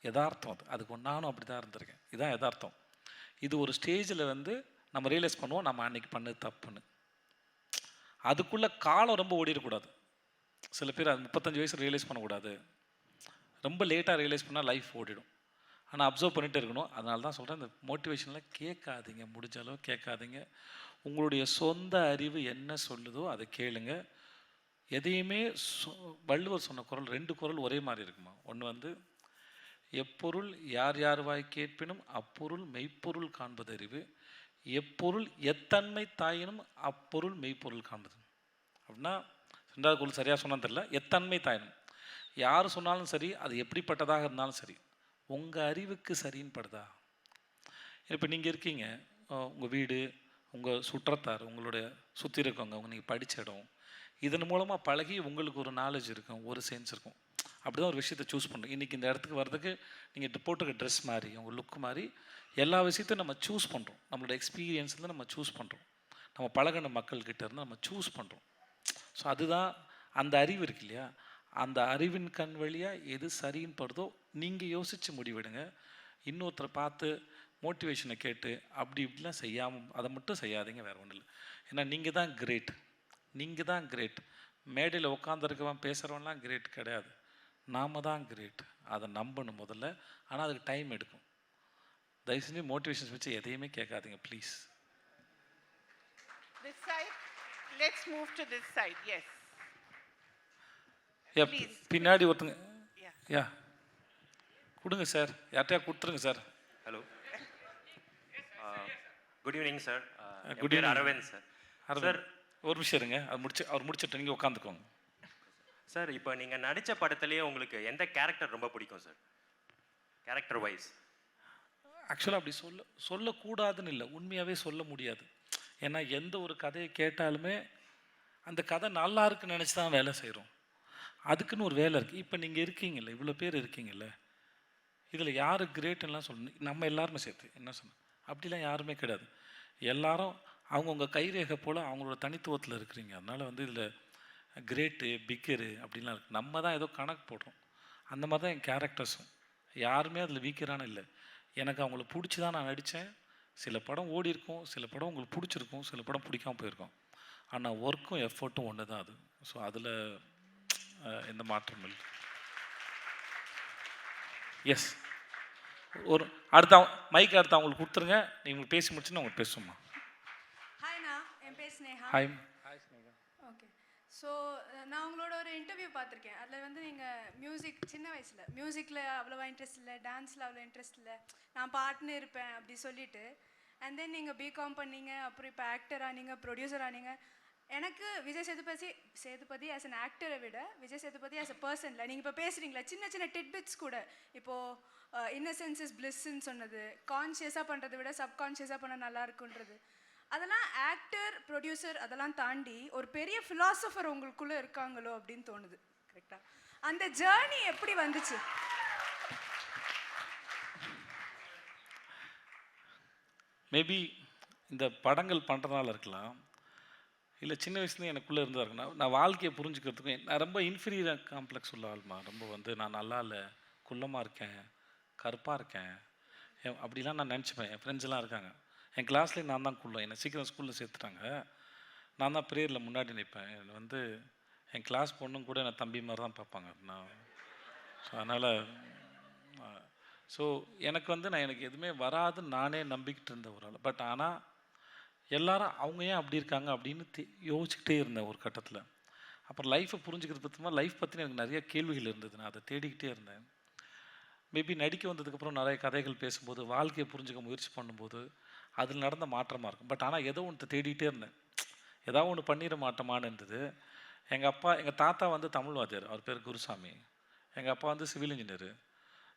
யதார்த்தம். அதுக்கு நானும் அப்படி தான் இருந்திருக்கேன். இதுதான் யதார்த்தம். இது ஒரு ஸ்டேஜில் வந்து நம்ம ரியலைஸ் பண்ணுவோம் நம்ம அன்றைக்கி பண்ணது தப்புன்னு. அதுக்குள்ளே காலம் ரொம்ப ஓடிடக்கூடாது. சில பேர் அது 35 வயசு ரியலைஸ் பண்ணக்கூடாது, ரொம்ப லேட்டாக ரியலைஸ் பண்ணால் லைஃப் ஓடிடும். ஆனால் அப்சர்வ் பண்ணிகிட்டே இருக்கணும். அதனால தான் சொல்கிறேன், இந்த மோட்டிவேஷனில் கேட்காதீங்க, முடிஞ்ச அளவு கேட்காதீங்க. உங்களுடைய சொந்த அறிவு என்ன சொல்லுதோ அதை கேளுங்க. எதையுமே வள்ளுவர் சொன்ன குறள் 2 குறள் ஒரே மாதிரி இருக்குமா. ஒன்று வந்து எப்பொருள் யார் யார் வாய் கேட்பினும் அப்பொருள் மெய்ப்பொருள் காண்பது அறிவு, எப்பொருள் எத்தன்மை தாயினும் அப்பொருள் மெய்ப்பொருள் காண்பது. அப்படின்னா 2வது குறள் சரியாக சொன்னான்னு தெரியல. எத்தன்மை தாயினும், யார் சொன்னாலும் சரி, அது எப்படிப்பட்டதாக இருந்தாலும் சரி, உங்கள் அறிவுக்கு சரின்னு படுதா. இப்போ நீங்கள் இருக்கீங்க, உங்கள் வீடு, உங்கள் சுற்றத்தார், உங்களுடைய சுற்றி இருக்கவங்க, நீங்கள் படித்த இடம், இதன் மூலமாக பழகி உங்களுக்கு ஒரு நாலேஜ் இருக்கும், ஒரு சென்ஸ் இருக்கும். அப்படி தான் ஒரு விஷயத்தை சூஸ் பண்ணுறோம். இன்றைக்கி இந்த இடத்துக்கு வர்றதுக்கு நீங்கள் போட்டுக்க ட்ரெஸ் மாதிரி, உங்கள் லுக் மாதிரி எல்லா விஷயத்தையும் நம்ம சூஸ் பண்ணுறோம். நம்மளோட எக்ஸ்பீரியன்ஸ்லேருந்து நம்ம சூஸ் பண்ணுறோம். நம்ம பழகின மக்கள்கிட்ட இருந்து நம்ம சூஸ் பண்ணுறோம். ஸோ அதுதான் அந்த அறிவு இருக்கு இல்லையா, அந்த அறிவின் கண் வழியாக எது சரின்னு படுதோ நீங்கள் யோசித்து முடிவெடுங்க. இன்னொருத்தரை பார்த்து மோட்டிவேஷனை கேட்டு அப்படி இப்படிலாம் செய்யாமல் அதை மட்டும் செய்யாதீங்க. வேறு ஒன்றும் இல்லை. ஏன்னா நீங்கள் தான் கிரேட். நீங்கள் தான் கிரேட். மேடையில் உட்காந்துருக்கவன் பேசுகிறவன்லாம் கிரேட் கிடையாது. நாம் தான் கிரேட். அதை நம்பணும் முதல்ல. ஆனால் அதுக்கு டைம் எடுக்கும். தயவு செஞ்சு மோட்டிவேஷன்ஸ் வச்சு எதையுமே கேட்காதீங்க please. This side. Let's move to this side. Yes. Please. பின்னாடி ஒருத்தங்க. Yeah. யா கொடுங்க சார், யார்கிட்டயா கொடுத்துருங்க sir. Hello, good evening sir. Good evening Aravind sir. Sir ஒரு நிமிஷம் இருங்க, அவர் முடிச்சுட்டு நீங்கள் உட்காந்துக்கோங்க. சார், இப்போ நீங்கள் நடித்த படத்துலேயே உங்களுக்கு எந்த கேரக்டர் ரொம்ப பிடிக்கும் சார், கேரக்டர் வைஸ்? ஆக்சுவலாக அப்படி சொல்லக்கூடாதுன்னு இல்லை, உண்மையாகவே சொல்ல முடியாது. ஏன்னா எந்த ஒரு கதையை கேட்டாலுமே அந்த கதை நல்லா இருக்குன்னு நினச்சி தான் வேலை செய்கிறோம். அதுக்குன்னு ஒரு வேலை இருக்குது. இப்போ நீங்கள் இருக்கீங்கல்ல, இவ்வளோ பேர் இருக்கீங்கல்ல, இதில் யார் கிரேட்டுன்னெலாம் சொல்லணும். நம்ம எல்லாருமே சேர்த்து என்ன சொன்னோம், அப்படிலாம் யாருமே கிடையாது. எல்லாரும் அவங்கவுங்க கைரேகை போல் அவங்களோட தனித்துவத்தில் இருக்கிறீங்க. அதனால் வந்து இதில் கிரேட்டு பிக்கரு அப்படின்லாம் இருக்குது. நம்ம தான் ஏதோ கணக்கு போடுறோம். அந்த மாதிரி தான் என் கேரக்டர்ஸும். யாருமே அதில் வீக்கரான இல்லை. எனக்கு அவங்கள பிடிச்சி தான் நான் நடித்தேன். சில படம் ஓடி இருக்கும், சில படம் உங்களுக்கு பிடிச்சிருக்கும், சில படம் பிடிக்காமல் போயிருக்கும். ஆனால் ஒர்க்கும் எஃபர்ட்டும் ஒன்று தான் அது. ஸோ அதில் எந்த மாற்றமும் இல்லை. எஸ், ஒரு அடுத்த மைக் அடுத்து அவங்களுக்கு கொடுத்துருங்க. நீங்கள் பேசி முடிச்சுன்னு அவங்களுக்கு பேசுமா. ஹாய்ண்ணா, என் பேர் ஸ்னேகா. ஹாய். ஓகே. ஸோ நான் உங்களோட ஒரு இன்டர்வியூ பார்த்துருக்கேன். அதில் வந்து நீங்கள் மியூசிக் சின்ன வயசில் மியூசிக்கில் அவ்வளோவா இன்ட்ரெஸ்ட் இல்லை, டான்ஸில் அவ்வளோ இன்ட்ரெஸ்ட் இல்லை, நான் பாட்டுன்னு இருப்பேன் அப்படி சொல்லிட்டு, அண்ட் தென் நீங்கள் பிகாம் பண்ணீங்க, அப்புறம் இப்போ ஆக்டர் ஆனீங்க, ப்ரொடியூசர் ஆனீங்க. எனக்கு விஜய் சேதுபதி ஆஸ் அன் ஆக்டரை விட விஜய் சேதுபதி ஆஸ் அ பர்சனில் நீங்கள் இப்போ பேசுகிறீங்களா, சின்ன சின்ன டிட்பிட்ஸ் கூட, இப்போது இன்னசென்ஸ் இஸ் பிளிஸ்ன்னு சொன்னது, கான்ஷியஸாக பண்ணுறதை விட சப்கான்ஷியஸாக பண்ணால் நல்லா இருக்குன்றது, அதெல்லாம் ஆக்டர் ப்ரொடியூசர் அதெல்லாம் தாண்டி ஒரு பெரிய ஃபிலாசபர் உங்களுக்குள்ளே இருக்காங்களோ அப்படின்னு தோணுது. கரெக்டாக அந்த ஜேர்னி எப்படி வந்துச்சு? மேபி இந்த படங்கள் பண்ணுறதுனால இருக்கலாம், இல்லை சின்ன வயசுலேயும் எனக்குள்ளே இருந்தா இருக்குன்னா, நான் வாழ்க்கையை புரிஞ்சுக்கிறதுக்கும் நான் ரொம்ப இன்ஃபீரியர் காம்ப்ளெக்ஸ் உள்ள ஆள்மா. ரொம்ப வந்து நான் நல்லா இல்லை, குள்ளமாக இருக்கேன், கருப்பாக இருக்கேன், அப்படிலாம் நான் நினச்சிப்பேன். என் ஃப்ரெண்ட்ஸ்லாம் இருக்காங்க, என் கிளாஸ்லேயே நான் தான் குள்ளம். என்னை சீக்கிரம் ஸ்கூலில் சேர்த்துட்டாங்க. நான் தான் ப்ரேயரில் முன்னாடி நிற்பேன். என்னை வந்து என் கிளாஸ் பொண்ணும் கூட என்னை தம்பி மாதிரி தான் பார்ப்பாங்க. நான் ஸோ அதனால் எனக்கு வந்து எனக்கு எதுவுமே வராதுன்னு நானே நம்பிக்கிட்டு இருந்த ஒரு ஆள். பட் ஆனால் எல்லாரும் அவங்க ஏன் அப்படி இருக்காங்க அப்படின்னு யோசிச்சுக்கிட்டே இருந்தேன் ஒரு கட்டத்தில். அப்புறம் லைஃப்பை புரிஞ்சுக்கிறது பற்றினா லைஃப் பற்றின எனக்கு நிறைய கேள்விகள் இருந்தது. நான் அதை தேடிக்கிட்டே இருந்தேன். மேபி நடிக்க வந்ததுக்கப்புறம் நிறைய கதைகள் பேசும்போது, வாழ்க்கையை புரிஞ்சுக்க முயற்சி பண்ணும்போது அதில் நடந்த மாற்றமாக இருக்கும். பட் ஆனால் ஏதோ ஒன்று தேடிக்கிட்டே இருந்தேன், ஏதாவது ஒன்று பண்ணிட மாட்டோமான்னு இருந்தது. எங்கள் தாத்தா வந்து தமிழ் வாத்தியார், அவர் பேர் குருசாமி. எங்கள் அப்பா வந்து சிவில் இன்ஜினியரு.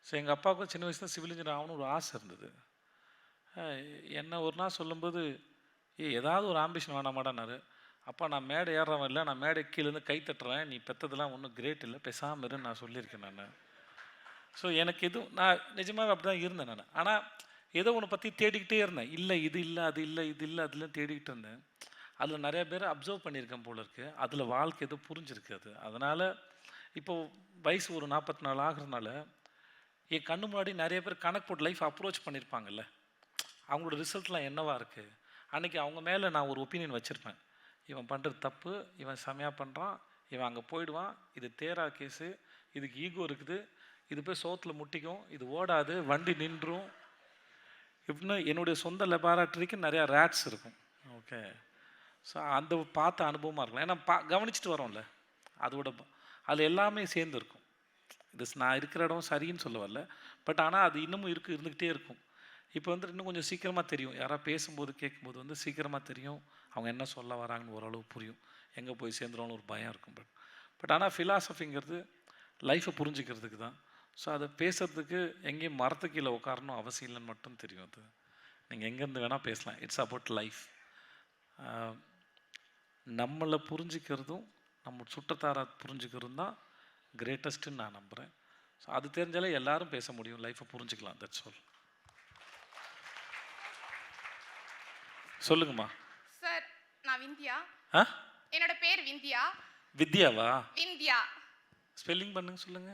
ஸோ எங்கள் அப்பாவுக்கும் சின்ன வயசுல சிவில் இன்ஜினியர் ஆகணும்னு ஒரு ஆசை இருந்தது. என்ன ஒரு நாள் சொல்லும்போது, ஏதாவது ஒரு ஆம்பிஷன் வேணாமாடானாரு. அப்பா நான் மேடை ஏறுறவன் இல்லை, நான் மேடை கீழேருந்து கை தட்டுறேன், நீ பெற்றதெல்லாம் ஒன்றும் கிரேட் இல்லை, பேசாமல் இருன்னு நான் சொல்லியிருக்கேன் நான். ஸோ எனக்கு எதுவும் நான் நிஜமாகவே அப்படி தான் இருந்தேன் நான். ஆனால் ஏதோ ஒன்று பற்றி தேடிக்கிட்டே இருந்தேன். இல்லை இது இல்லை, அது இல்லை, இது இல்லை, அதெல்லாம் தேடிக்கிட்டு இருந்தேன். அதில் நிறைய பேர் அப்சர்வ் பண்ணியிருக்கேன் போல இருக்குது. அதில் வாழ்க்கை எதுவும் புரிஞ்சிருக்கு அது. அதனால் இப்போது வயசு ஒரு 44 ஆகிறதுனால என் கண்ணு முன்னாடி நிறைய பேர் கணக்கு போட்டு லைஃப் அப்ரோச் பண்ணியிருப்பாங்கல்ல, அவங்களோட ரிசல்ட்லாம் என்னவாக இருக்குது. அன்றைக்கி அவங்க மேலே நான் ஒரு ஒப்பீனியன் வச்சுருப்பேன். இவன் பண்ணுறது தப்பு, இவன் செமையாக பண்ணுறான், இவன் அங்கே போயிடுவான், இது தேரா கேஸு, இதுக்கு ஈகோ இருக்குது, இது போய் சோத்தில் முட்டிக்கும், இது ஓடாது, வண்டி நின்றும், இப்படின்னு என்னுடைய சொந்த லெபார்ட்டரிக்கு நிறையா ரேட்ஸ் இருக்கும். ஓகே. ஸோ அந்த பார்த்த அனுபவமாக இருக்கலாம். ஏன்னா கவனிச்சுட்டு வரோம்ல, அதோட அது எல்லாமே சேர்ந்து இருக்கும். இது நான் இருக்கிற இடம் சரின்னு சொல்ல வரல, பட் ஆனால் அது இன்னமும் இருந்துக்கிட்டே இருக்கும். இப்போ வந்து இன்னும் கொஞ்சம் சீக்கிரமாக தெரியும், யாராவது பேசும்போது கேட்கும்போது வந்து சீக்கிரமாக தெரியும் அவங்க என்ன சொல்ல வராங்கன்னு ஓரளவு புரியும், எங்கே போய் சேர்ந்துருவோம்னு ஒரு பயம் இருக்கும். பட் ஆனால் ஃபிலாசபிங்கிறது லைஃப்பை புரிஞ்சுக்கிறதுக்கு தான். ஸோ அதை பேசுகிறதுக்கு எங்கேயும் மரத்துக்கு கீழே உட்காரணும் அவசியம் இல்லைன்னு மட்டும் தெரியும். அது நீங்கள் எங்கேருந்து வேணால் பேசலாம். It's about life. நம்மளை புரிஞ்சுக்கிறதும் நம்ம சுற்றத்தாரை புரிஞ்சுக்கிறதும் தான் கிரேட்டஸ்ட்டுன்னு நான் நம்புகிறேன். ஸோ அது தெரிஞ்சாலே எல்லாரும் பேச முடியும், லைஃப்பை புரிஞ்சுக்கலாம். That's all. சொல்லுங்கம்மா. சார், நான் விந்தியா. என்னோட பேர் விந்தியா. வித்யாவா? விந்தியா. ஸ்பெல்லிங் பண்ணுங்க, சொல்லுங்க.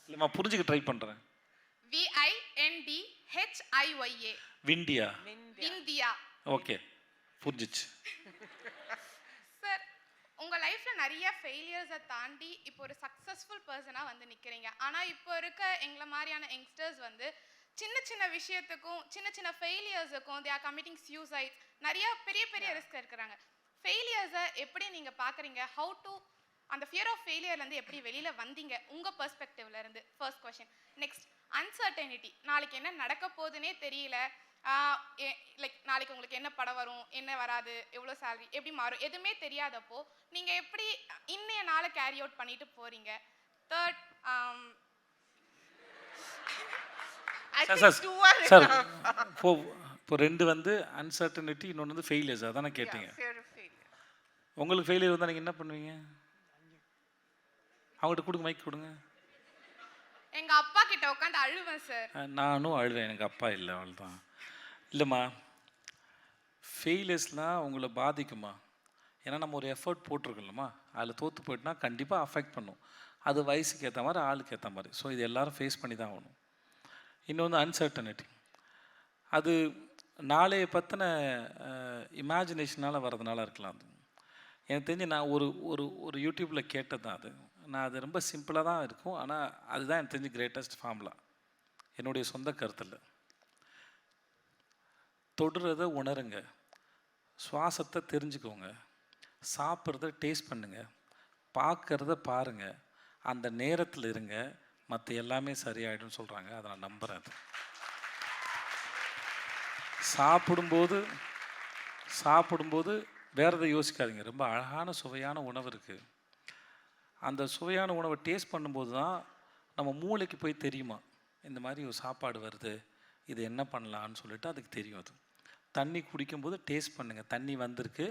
இல்லைம்மா, புரிஞ்சுக்க ட்ரை பண்ணுறேன். VINDHIYA. விண்டியா? விந்தியா. ஓகே, புரிஞ்சிச்சு. சார், உங்க லைஃப்ல நிறைய ஃபெயிலியர்ஸை தாண்டி இப்போ ஒரு சக்ஸஸ்ஃபுல் பர்சனாக வந்து நிற்கிறீங்க. ஆனால் இப்போ இருக்க எங்களை மாதிரியான யங்ஸ்டர்ஸ் வந்து சின்ன சின்ன விஷயத்துக்கும் சின்ன சின்ன ஃபெயிலியர்ஸுக்கும் தே ஆர் கமிட்டிங் சூசைட், நிறைய பெரிய பெரிய ரிஸ்க் இருக்கிறாங்க. ஃபெயிலியர்ஸை எப்படி நீங்கள் பார்க்குறீங்க? ஹவு டு அந்த ஃபியர் ஆஃப் ஃபெயிலியர்லேருந்து எப்படி வெளியில் வந்தீங்க உங்கள் பெர்ஸ்பெக்டிவ்ல இருந்து? First question. Next, uncertainty. நாளைக்கு என்ன நடக்க போகுதுன்னே தெரியல. லைக் நாளைக்கு உங்களுக்கு என்ன படம் வரும், என்ன வராது, எவ்வளோ சேலரி, எப்படி மாறும், எதுவுமே தெரியாதப்போ நீங்கள் எப்படி இன்னைய நாளை கேரி அவுட் பண்ணிட்டு போகிறீங்க? தேர்ட், சார் இப்போ ரெண்டு வந்து அன்சர்டனிட்டி, இன்னொன்று வந்து ஃபெயிலியர்ஸ், அதானே கேட்டீங்க? உங்களுக்கு ஃபெயிலியர் வந்தால் நீங்கள் என்ன பண்ணுவீங்க? அவங்ககிட்ட கொடுங்க, மைக் கொடுங்க. எங்க அப்பா கிட்ட உட்காந்து அழுவேன் சார். நானும் அழுவேன், எனக்கு அப்பா இல்லை, அவள் தான். இல்லைம்மா, ஃபெயிலியர்ஸ்லாம் உங்களை பாதிக்குமா? ஏன்னா நம்ம ஒரு எஃபர்ட் போட்டிருக்கோம்லம்மா, அதில் தோற்று போயிட்டுனா கண்டிப்பாக அஃபெக்ட் பண்ணும். அது வயசுக்கு ஏற்ற மாதிரி, ஆளுக்கு ஏற்ற மாதிரி. ஸோ இது எல்லோரும் ஃபேஸ் பண்ணி தான் ஆகணும். இன்னொன்று அன்சர்டனிட்டி, அது நாளைய பற்றின இமேஜினேஷனால் வர்றதுனால இருக்கலாம். அது எனக்கு தெரிஞ்சு நான் ஒரு ஒரு ஒரு யூடியூப்பில் கேட்டது தான் அது. நான் அது ரொம்ப சிம்பிளாக தான் இருக்கும், ஆனால் அதுதான் எனக்கு தெரிஞ்சு கிரேட்டஸ்ட் ஃபார்முலா, என்னுடைய சொந்த கருத்தில். தொடுறதை உணருங்க, சுவாசத்தை தெரிஞ்சுக்கோங்க, சாப்பிட்றத டேஸ்ட் பண்ணுங்கள், பார்க்குறத பாருங்கள், அந்த நேரத்தில் இருங்க, மற்ற எல்லாமே சரியாயிடும்னு சொல்கிறாங்க. அதை நான் நம்புகிறேன். அது சாப்பிடும்போது வேறு எதை யோசிக்காதீங்க. ரொம்ப அழகான சுவையான உணவு இருக்குது, அந்த சுவையான உணவை டேஸ்ட் பண்ணும்போது தான் நம்ம மூளைக்கு போய் தெரியுமா இந்த மாதிரி ஒரு சாப்பாடு வருது, இது என்ன பண்ணலான்னு சொல்லிட்டு அதுக்கு தெரியும். அது தண்ணி குடிக்கும்போது டேஸ்ட் பண்ணுங்கள், தண்ணி வந்திருக்கு,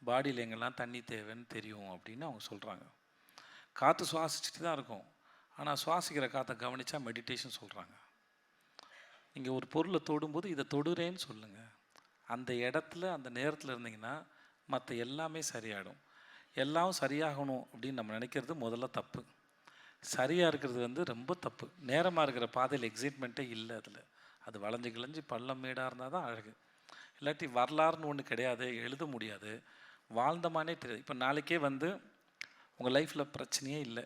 பாடியில் எங்கெல்லாம் தண்ணி தேவைன்னு தெரியும் அப்படின்னு அவங்க சொல்கிறாங்க. காற்று சுவாசிச்சுட்டு தான் இருக்கும், ஆனால் சுவாசிக்கிற காற்றை கவனித்தா மெடிடேஷன் சொல்கிறாங்க. நீங்கள் ஒரு பொருளை தொடும்போது இதை தொடுறேன்னு சொல்லுங்கள், அந்த இடத்துல அந்த நேரத்தில் இருந்தீங்கன்னா மற்ற எல்லாமே சரியாயிடும். எல்லாம் சரியாகணும் அப்படின்னு நம்ம நினைக்கிறது முதல்ல தப்பு. சரியாக இருக்கிறது வந்து ரொம்ப தப்பு. நேரமாக இருக்கிற பாதையில் எக்ஸைட்மெண்ட்டே இல்லை. அது வளைஞ்சு கிளைஞ்சி பள்ளம் மேடாக இருந்தால் தான் அழகு. இல்லாட்டி வரலாறுன்னு ஒன்று கிடையாது, எழுத முடியாது, வாழ்ந்தமானே தெரியாது. இப்போ நாளைக்கே வந்து உங்கள் லைஃப்பில் பிரச்சனையே இல்லை,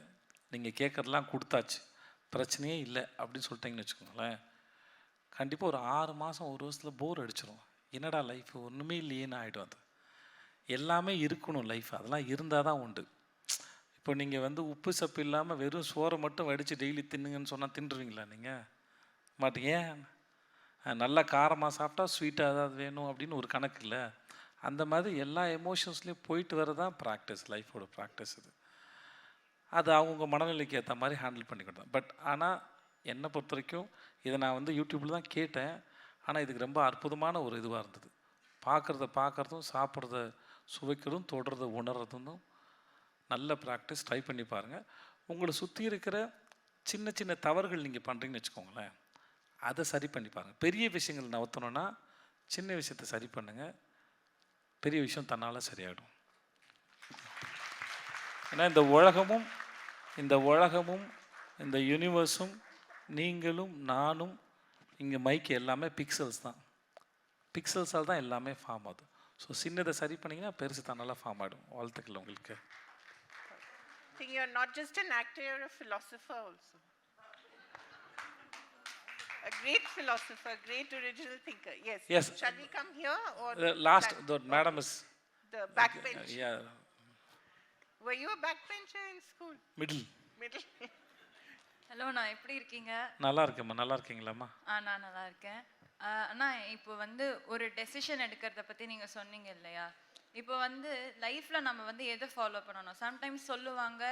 நீங்கள் கேட்குறதெல்லாம் கொடுத்தாச்சு, பிரச்சனையே இல்லை அப்படின்னு சொல்லிட்டீங்கன்னு வச்சுக்கோங்களேன், கண்டிப்பாக ஒரு 6 மாதம் 1 வருஷத்தில் போர் அடிச்சிடும். என்னடா லைஃப் ஒன்றுமே இல்லையேன்னு ஆகிடும். அது எல்லாமே இருக்கணும் லைஃப், அதெல்லாம் இருந்தால் தான் உண்டு. இப்போ நீங்கள் வந்து உப்பு சப்பு இல்லாமல் வெறும் சோறை மட்டும் வடித்து டெய்லி தின்னுங்கன்னு சொன்னால் தின்றுவீங்களா? நீங்கள் மாட்டீங்க. நல்லா காரமாக சாப்பிட்டா ஸ்வீட்டாக ஏதாவது வேணும் அப்படின்னு ஒரு கணக்கு இல்லை. அந்த மாதிரி எல்லா எமோஷன்ஸ்லேயும் போயிட்டு வரதான் ப்ராக்டிஸ், லைஃபோட ப்ராக்டிஸ். அது அவங்கவுங்க மனநிலைக்கு ஏற்ற மாதிரி ஹேண்டில் பண்ணிக்கிட்டோம். பட் ஆனால் என்னை பொறுத்த வரைக்கும் இதை நான் வந்து யூடியூப்பில் தான் கேட்டேன், ஆனால் இதுக்கு ரொம்ப அற்புதமான ஒரு இதுவாக இருந்தது. பார்க்குறதும் சாப்பிட்றத சுவைக்கிறதும் தொடுறத உணர்றதும் நல்ல ப்ராக்டிஸ். ட்ரை பண்ணி பாருங்கள். உங்களை சுற்றி இருக்கிற சின்ன சின்ன தவறுகள் நீங்கள் பண்ணுறீங்கன்னு வச்சுக்கோங்களேன், அதை சரி பண்ணி பாருங்கள். பெரிய விஷயங்கள் நவத்தணுன்னா சின்ன விஷயத்தை சரி பண்ணுங்கள், பெரிய விஷயம் தன்னால் சரியாயிடும். ஏன்னா இந்த உலகமும் இந்த யூனிவர்ஸும் நீங்களும் நானும் இங்கே மைக்கு எல்லாமே பிக்சல்ஸால் தான் எல்லாமே ஃபார்ம் ஆகுது. ஸோ சின்னதை சரி பண்ணிங்கன்னா பெருசு தன்னால் ஃபார்ம் ஆகிடும். வாழ்த்துக்கள் உங்களுக்கு. I think you're not just an actor, you're a philosopher also. A great philosopher, great original thinker. Yes. Shall we come here or the last? The madam is the backbench. Yeah. Were you a backbencher in school? Middle. Middle? Hello, நான் எப்படி இருக்கீங்க? நல்லா இருக்கேம்மா. நல்லா இருக்கீங்களாம்மா? நான் நல்லா இருக்கேன். அண்ணா, இப்போ வந்து ஒரு டெசிஷன் எடுக்கிறத பற்றி நீங்கள் சொன்னீங்க இல்லையா? இப்போ வந்து லைஃப்பில் நம்ம வந்து எதை ஃபாலோ பண்ணணும்? சம்டைம்ஸ் சொல்லுவாங்க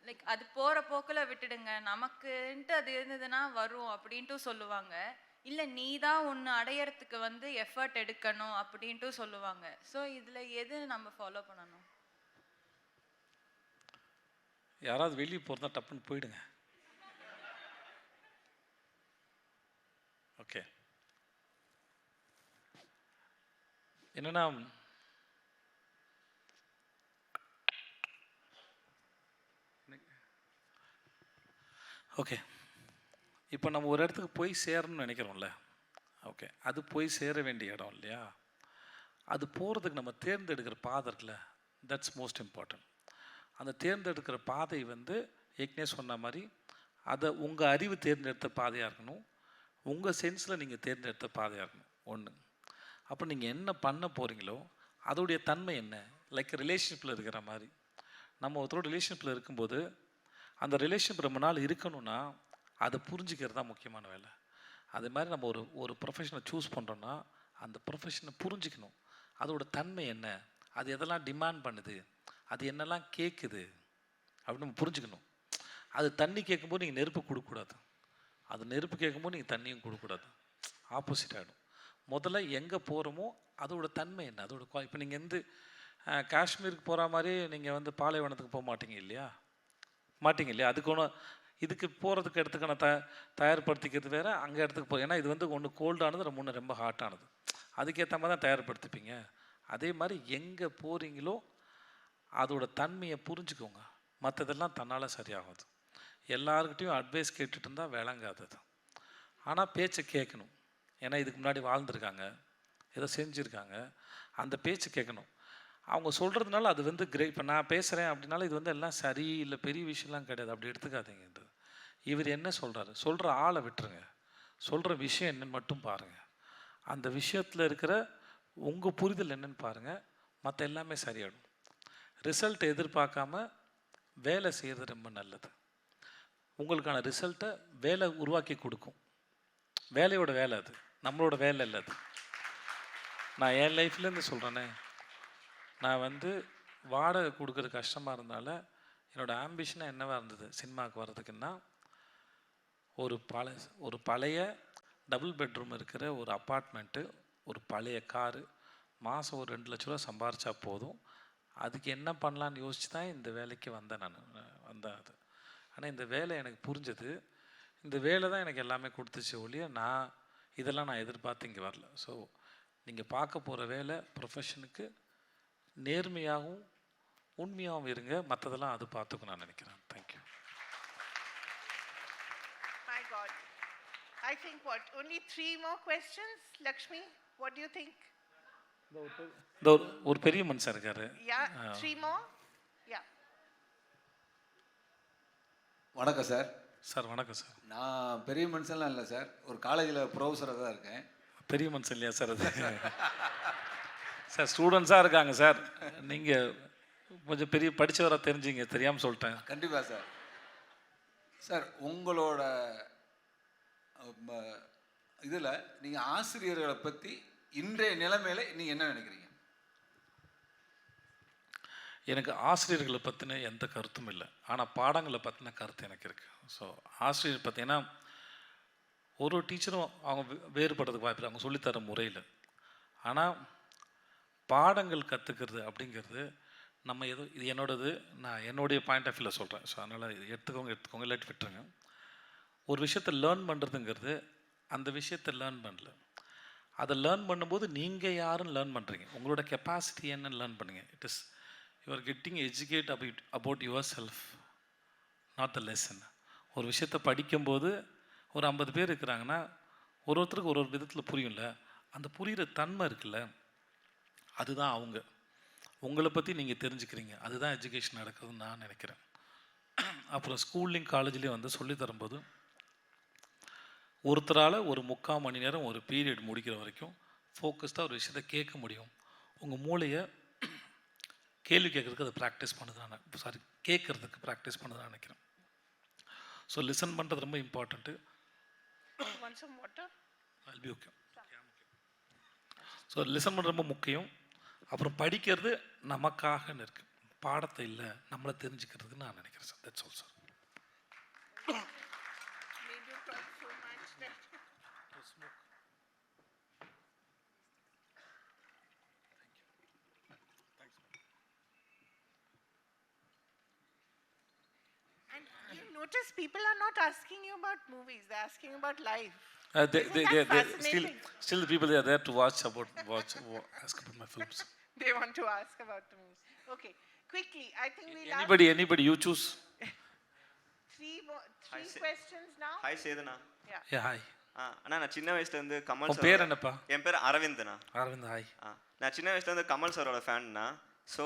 லைக் அது போகிற போக்கில் விட்டுடுங்க, நமக்குன்ட்டு அது இருந்ததுன்னா வரும் அப்படின்ட்டு சொல்லுவாங்க. இல்லை நீ தான் ஒன்று அடையறதுக்கு வந்து எஃபர்ட் எடுக்கணும் அப்படின்ட்டு சொல்லுவாங்க. ஸோ இதில் எது நம்ம ஃபாலோ பண்ணணும்? யாராவது வெளியே போகிறதா டப்புன்னு போயிடுங்க. ஓகே. என்னன்னா ஓகே, இப்போ நம்ம ஒரு இடத்துக்கு போய் சேரணும்னு நினைக்கிறோம்ல, ஓகே, அது போய் சேர வேண்டிய இடம் இல்லையா? அது போகிறதுக்கு நம்ம தேர்ந்தெடுக்கிற பாதை இருக்குல்ல, தட்ஸ் மோஸ்ட் இம்பார்ட்டன்ட். அந்த தேர்ந்தெடுக்கிற பாதை வந்து ஏற்கனவே சொன்ன மாதிரி அதை உங்கள் அறிவு தேர்ந்தெடுத்த பாதையாக இருக்கணும், உங்கள் சென்ஸில் நீங்கள் தேர்ந்தெடுத்த பாதையாக இருக்கணும் ஒன்று. அப்போ நீங்கள் என்ன பண்ண போகிறீங்களோ அதோடைய தன்மை என்ன? லைக் ரிலேஷன்ஷிப்பில் இருக்கிற மாதிரி, நம்ம ஒருத்தரோட ரிலேஷன்ஷிப்பில் இருக்கும்போது அந்த ரிலேஷன்ஷிப் ரொம்ப நாள் இருக்கணும்னா அதை புரிஞ்சுக்கிறது தான் முக்கியமான வேலை. அதே மாதிரி நம்ம ஒரு ப்ரொஃபஷனை சூஸ் பண்ணுறோன்னா அந்த ப்ரொஃபஷனை புரிஞ்சுக்கணும், அதோட தன்மை என்ன, அது எதெல்லாம் டிமாண்ட் பண்ணுது, அது என்னெல்லாம் கேட்குது அப்படின்னு நம்ம புரிஞ்சுக்கணும். அது தண்ணி கேட்கும்போது நீங்கள் நெருப்பு கொடுக்கக்கூடாது, அது நெருப்பு கேட்கும்போது நீங்கள் தண்ணியும் கொடுக்கக்கூடாது, ஆப்போசிட் ஆகிடும். முதல்ல எங்கே போகிறோமோ அதோட தன்மை என்ன, அதோட இப்போ நீங்கள் வந்து காஷ்மீருக்கு போகிற மாதிரி நீங்கள் வந்து பாலைவனத்துக்கு போக மாட்டீங்க இல்லையா? மாட்டிங்க இல்லையா? அதுக்கு ஒன்று இதுக்கு போகிறதுக்கு இடத்துக்கான தயார்படுத்திக்கிறது வேறு, அங்கே இடத்துக்கு ஏன்னா இது வந்து ஒன்று கோல்டானது, ரொம்ப ஹாட்டானது, அதுக்கேற்ற மாதிரி தான் தயார்படுத்திப்பீங்க. அதே மாதிரி எங்கே போகிறீங்களோ அதோட தன்மையை புரிஞ்சுக்கோங்க, மற்றதெல்லாம் தன்னால் சரியாகாது. எல்லாருக்கிட்டையும் அட்வைஸ் கேட்டுட்டு இருந்தால் விளங்காதது. ஆனால் பேச்சை கேட்கணும், ஏன்னா இதுக்கு முன்னாடி வாழ்ந்துருக்காங்க, ஏதோ செஞ்சுருக்காங்க, அந்த பேச்சு கேட்கணும். அவங்க சொல்கிறதுனால அது வந்து இப்போ நான் பேசுகிறேன் அப்படின்னால இது வந்து எல்லாம் சரி இல்லை பெரிய விஷயம்லாம் கிடையாது, அப்படி எடுத்துக்காதீங்கன்றது. இவர் என்ன சொல்கிறாரு, சொல்கிற ஆளை விட்டுருங்க, சொல்கிற விஷயம் என்னன்னு மட்டும் பாருங்கள், அந்த விஷயத்தில் இருக்கிற உங்கள் புரிதல் என்னன்னு பாருங்கள், மற்ற எல்லாமே சரியாயிடும். ரிசல்ட் எதிர்பார்க்காம வேலை செய்கிறது ரொம்ப நல்லது. உங்களுக்கான ரிசல்ட்டை வேலை உருவாக்கி கொடுக்கும், வேலையோட வேலை அது, நம்மளோட வேலை இல்லை அது. நான் என் லைஃப்லேருந்து சொல்கிறேனே, நான் வந்து வாடகை கொடுக்குறது கஷ்டமாக இருந்தால என்னோடய ஆம்பிஷனாக என்னவாக இருந்தது சினிமாவுக்கு வர்றதுக்குன்னா, ஒரு பழைய டபுள் பெட்ரூம் இருக்கிற ஒரு அப்பார்ட்மெண்ட்டு, ஒரு பழைய காரு, மாதம் ஒரு 2 லட்ச ரூபா சம்பாரிச்சா போதும், அதுக்கு என்ன பண்ணலான்னு யோசிச்சு தான் இந்த வேலைக்கு வந்தேன் அது. ஆனால் இந்த வேலை எனக்கு புரிஞ்சது, இந்த வேலை தான் எனக்கு எல்லாமே கொடுத்துச்சு ஒழிய இதெல்லாம் நான் எதிர்பார்த்து இங்கே வரல. ஸோ நீங்கள் பார்க்க போகிற வேலை ப்ரொஃபஷனுக்கு நேர்மையாகவும் உண்மையாகவும் இருங்க, மற்றதெல்லாம் அது பார்த்துக்கும் நான் நினைக்கிறேன். Thank you. My God. I think what? Only 3 more questions? Lakshmi, what do you think? ஒரு பெரிய மனுஷன் இருக்காரு. Yeah, 3 more? Yeah. வணக்கம் சார். சார் வணக்கம் சார். நான் பெரிய மனுஷன்லாம் இல்லை சார், ஒரு காலேஜில் ப்ரொஃபஸராக தான் இருக்கேன். பெரிய மனுஷன் இல்லையா சார் அது? சார் ஸ்டூடெண்ட்ஸாக இருக்காங்க சார், நீங்கள் கொஞ்சம் பெரிய படித்தவராக தெரிஞ்சிங்க, தெரியாமல் சொல்லிட்டேன். கண்டிப்பாக சார். சார் உங்களோட இதில் நீங்கள் ஆசிரியர்களை பற்றி இன்றைய நிலைமையில் நீங்கள் என்ன நினைக்கிறீங்க? எனக்கு ஆசிரியர்களை பற்றின எந்த கருத்தும் இல்லை, ஆனால் பாடங்களை பற்றின கருத்து எனக்கு இருக்குது. ஸோ ஆசிரியர் பார்த்தீங்கன்னா ஒரு டீச்சரும் அவங்க வேறுபடுறதுக்கு வாய்ப்பு இல்லை, அவங்க சொல்லித்தர முறையில். ஆனால் பாடங்கள் கற்றுக்கிறது அப்படிங்கிறது நம்ம இது என்னோடது, நான் என்னுடைய பாயிண்ட் ஆஃப் வியூவில் சொல்கிறேன். ஸோ அதனால் இது எடுத்துக்கோங்க இல்லாட்டி விட்டுருங்க. ஒரு விஷயத்தை லேர்ன் பண்ணுறதுங்கிறது அந்த விஷயத்தை லேர்ன் பண்ணல, அதை லேர்ன் பண்ணும்போது நீங்கள் யாரும் லேர்ன் பண்ணுறீங்க, உங்களோட கெப்பாசிட்டி என்னன்னு லேர்ன் பண்ணுங்கள். It is you are getting educate about your self, not the lesson. ஒரு விஷயத்தை படிக்கும்போது ஒரு 50 பேர் இருக்கிறாங்கன்னா ஒருத்தருக்கு ஒரு விதத்தில் புரியும்ல, அந்த புரிகிற தன்மை இருக்குல்ல, அதுதான் உங்களை பற்றி நீங்கள் தெரிஞ்சுக்கிறீங்க, அதுதான் எஜுகேஷன் நடக்குதுன்னு நான் நினைக்கிறேன். அப்புறம் ஸ்கூல்லையும் காலேஜ்லேயும் வந்து சொல்லித்தரும்போது ஒருத்தரால் ஒரு 3/4 மணி நேரம் ஒரு பீரியட் முடிக்கிற வரைக்கும் ஃபோக்கஸ்டாக ஒரு விஷயத்தை கேட்க முடியும். உங்கள் மூளையை கேள்வி கேட்குறதுக்கு அதை ப்ராக்டிஸ் பண்ணுது நான் சாரி கேட்குறதுக்கு ப்ராக்டிஸ் பண்ணுது நான் நினைக்கிறேன். ஸோ லிசன் பண்ணுறது ரொம்ப important. Want some water? I'll be okay. So listen பண்ணுறது ரொம்ப முக்கியம். அப்புறம் படிக்கிறது நமக்காகன்னு இருக்குது, பாடத்தை இல்லை நம்மளை தெரிஞ்சுக்கிறதுக்கு நான் நினைக்கிறேன் sir. That's all sir. Made you talk so much that and you notice people are not asking you about movies, they're asking about life. Still the people they are there to ask about my films. They want to ask about the movies. Okay, quickly, I think we'll Anybody you choose. three questions now. Hi Sedana. Yeah, hi. அண்ணா நான் சின்ன வயசுலேருந்து கமல் உன் sir. பேர் என்னப்பா? என் பேர் அரவிந்த்ண்ணா. Aravind, hi. நான் சின்ன வயசுலேருந்து கமல் சாரோட ஃபேன்னா. ஸோ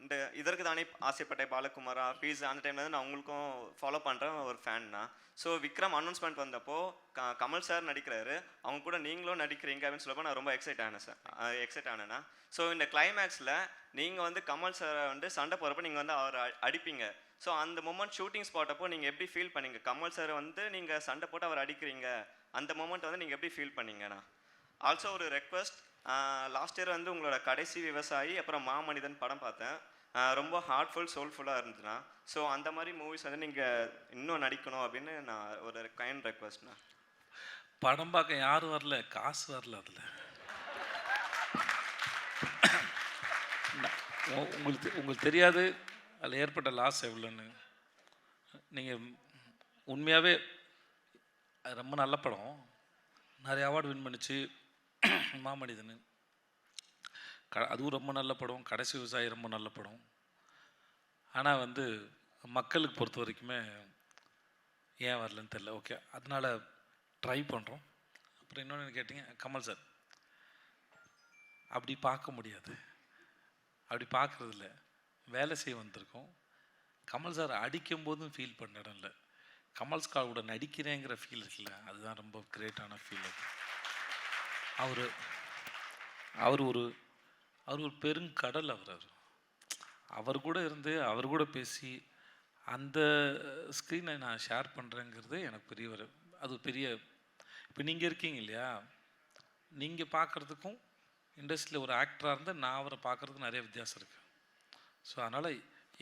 இந்த இதற்கு தானே ஆசைப்பட்ட பாலகுமாரா ஃபீஸ் அந்த டைம்லேருந்து நான் உங்களுக்கும் ஃபாலோ பண்ணுறேன் ஒரு ஃபேன்னா. ஸோ விக்ரம் அனௌன்ஸ்மெண்ட் வந்தப்போ கமல் சார் நடிக்கிறாரு, அவங்க கூட நீங்களும் நடிக்கிறீங்க அப்படின்னு சொல்லப்போ நான் ரொம்ப எக்ஸைட் ஆனேண்ணா. ஸோ இந்த கிளைமேக்ஸில் நீங்கள் வந்து கமல் சாரை வந்து சண்டை போகிறப்போ நீங்கள் வந்து அவரை அடிப்பீங்க. ஸோ அந்த மொமெண்ட் ஷூட்டிங் ஸ்பாட் அப்போ நீங்கள் எப்படி ஃபீல் பண்ணீங்க? கமல் சார் வந்து நீங்கள் சண்டை போட்டு அவர் அடிக்கிறீங்க, அந்த மொமெண்ட் வந்து நீங்கள் எப்படி ஃபீல் பண்ணீங்கண்ணா? ஆல்சோ ஒரு ரெக்வஸ்ட், லாஸ்ட் இயர் வந்து உங்களோட கடைசி விவசாயி அப்புறம் மாமனிதன் படம் பார்த்தேன், ரொம்ப ஹார்ட்ஃபுல் சோல்ஃபுல்லாக இருந்துச்சுண்ணா. ஸோ அந்த மாதிரி மூவிஸ் வந்து நீங்கள் இன்னும் நடிக்கணும் அப்படின்னு நான் ஒரு கைண்ட் ரெக்வஸ்ட்ண்ணா. படம் பார்க்க யாரும் வரல, காசு வரல அதில். உங்களுக்கு தெரியாது அதில் ஏற்பட்ட லாஸ் எவ்வளோன்னு. நீங்கள் உண்மையாகவே ரொம்ப நல்ல படம், நிறைய அவார்டு வின் பண்ணிச்சு. மாமனிதன் அதுவும் ரொம்ப நல்ல படம், கடைசி விவசாயி ரொம்ப நல்ல படம். ஆனால் வந்து மக்களுக்கு பொறுத்த வரைக்குமே ஏன் வரலன்னு தெரில. ஓகே, அதனால் ட்ரை பண்ணுறோம். அப்புறம் இன்னொன்று கேட்டிங்க, கமல் சார் அப்படி பார்க்க முடியாது, அப்படி பார்க்குறதில்ல, வேலை செய்ய வந்திருக்கோம். கமல் சார் அடிக்கும் போதும் ஃபீல் பண்ண இடம் இல்லை, கமல் சார் கூட நடிக்கிறேங்கிற ஃபீல் இருக்குல்ல, அதுதான் ரொம்ப கிரேட்டான ஃபீல். அது அவர் ஒரு பெருங்கடல். அவர் கூட இருந்து அவர் கூட பேசி அந்த ஸ்க்ரீனை நான் ஷேர் பண்ணுறேங்கிறது எனக்கு அது பெரிய. இப்போ நீங்கள் இருக்கீங்க இல்லையா, நீங்கள் பார்க்குறதுக்கும் இண்டஸ்ட்ரியில் ஒரு ஆக்டராக இருந்து நான் அவரை பார்க்குறதுக்கு நிறைய வித்தியாசம் இருக்குது. ஸோ அதனால்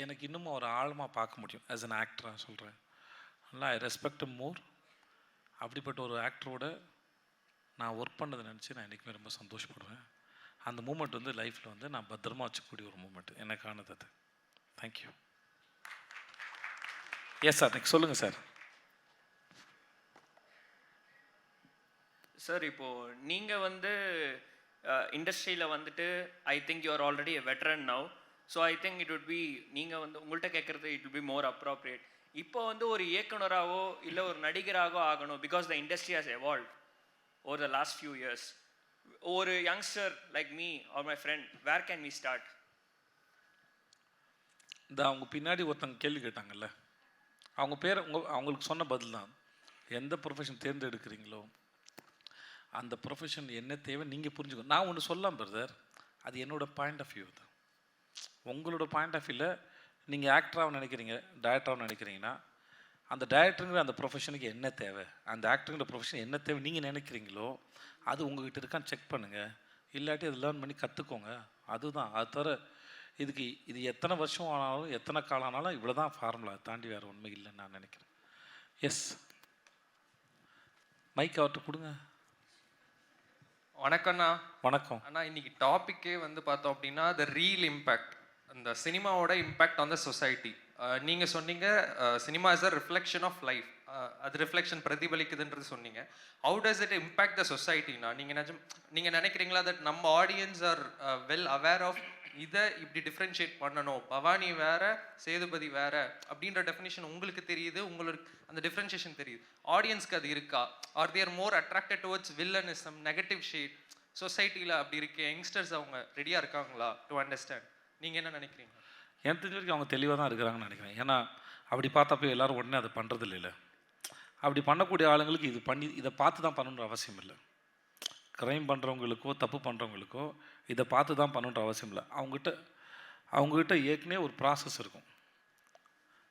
எனக்கு இன்னமும் அவரை ஆழமாக பார்க்க முடியும் ஆஸ் அன் ஆக்டராக சொல்கிறேன். அதனால் ஐ ரெஸ்பெக்ட் மோர். அப்படிப்பட்ட ஒரு ஆக்டரோட நான் ஒர்க் பண்ணதை நினச்சி நான் என்றைக்குமே ரொம்ப சந்தோஷப்படுவேன். அந்த மூமெண்ட் வந்து லைஃப்பில் வந்து நான் பத்திரமா வச்சுக்கூடிய ஒரு மூமெண்ட் எனக்கானது அது. தேங்க்யூ. எஸ் சார், நெக்ஸ்ட் சொல்லுங்கள் சார். சார் இப்போது நீங்கள் வந்து இண்டஸ்ட்ரியில் வந்துட்டு I think you are already a veteran now. So I think it would be நீங்கள் வந்து உங்கள்கிட்ட கேட்குறது it will be more appropriate. இப்போ வந்து ஒரு இயக்குனராகவோ இல்லை ஒரு நடிகராகவோ ஆகணும், because the industry has evolve over the last few years. ஒரு youngster like me or my friend, where can we start? இந்த அவங்க பின்னாடி ஒருத்தங்க கேள்வி கேட்டாங்கல்ல, அவங்க பேர் அவங்களுக்கு சொன்ன பதில் தான். எந்த ப்ரொஃபஷன் தேர்ந்தெடுக்கிறீங்களோ அந்த ப்ரொஃபஷன் என்ன தேவை நீங்கள் புரிஞ்சுக்கணும். நான் ஒன்று சொல்லலாம் பிரதர், அது என்னோடய பாயிண்ட் ஆஃப் வியூ. அது உங்களோட பாயிண்ட் ஆஃப் வியூவில் நீங்கள் ஆக்டராக நினைக்கிறீங்க, டைரக்டராக நினைக்கிறீங்கன்னா அந்த டைரக்டருங்கிற அந்த ப்ரொஃபஷனுக்கு என்ன தேவை, அந்த ஆக்டருங்கிற ப்ரொஃபஷன் என்ன தேவை நீங்கள் நினைக்கிறீங்களோ அது உங்கள்கிட்ட இருக்கான்னு செக் பண்ணுங்கள். இல்லாட்டி அதை லேர்ன் பண்ணி கற்றுக்கோங்க. அதுதான். அது தவிர இது எத்தனை வருஷம் ஆனாலும் எத்தனை காலம் ஆனாலும் இவ்வளோ தான் ஃபார்முலா, தாண்டி வேறு உண்மை இல்லைன்னு நான் நினைக்கிறேன். எஸ், மைக் அவர்கிட்ட கொடுங்க. வணக்கம்ண்ணா. வணக்கம் அண்ணா. இன்னைக்கு டாப்பிக்கே வந்து பார்த்தோம் அப்படின்னா த ரீல் இம்பேக்ட், அந்த சினிமாவோட இம்பேக்ட் ஆன் த சொசைட்டி. நீங்கள் சொன்னீங்க cinema is a reflection of life, அது ரிஃப்ளெக்ஷன் பிரதிபலிக்குதுன்றது சொன்னீங்க. How does it impact the சொசைட்டினா? நீங்கள் நினைக்கிறீங்களா தட் நம்ம audience are well aware of இதை இப்படி டிஃப்ரென்ஷியேட் பண்ணணும், பவானி வேற சேதுபதி வேற அப்படின்ற டெஃபினேஷன் உங்களுக்கு தெரியுது, உங்களுக்கு அந்த டிஃப்ரென்ஷியேஷன் தெரியுது, ஆடியன்ஸ்க்கு அது இருக்கா? Are there more attracted towards villainism, negative shade சொசைட்டியில் அப்படி இருக்கு? யங்ஸ்டர்ஸ் அவங்க ரெடியாக இருக்காங்களா டு அண்டர்ஸ்டாண்ட்? நீங்கள் என்ன நினைக்கிறீங்க? எனக்கு தெரிஞ்ச வரைக்கும் அவங்க தெளிவாக தான் இருக்கிறாங்கன்னு நினைக்கிறேன். ஏன்னா அப்படி பார்த்தப்போ எல்லோரும் உடனே அதை பண்ணுறது இல்லை. அப்படி பண்ணக்கூடிய ஆளுங்களுக்கு இதை பார்த்து தான் பண்ணணுன்ற அவசியம் இல்லை. க்ரைம் பண்ணுறவங்களுக்கோ தப்பு பண்ணுறவங்களுக்கோ இதை பார்த்து தான் பண்ணணுன்ற அவசியம் இல்லை. அவங்ககிட்ட அவங்ககிட்ட ஏற்கனவே ஒரு ப்ராசஸ் இருக்கும்.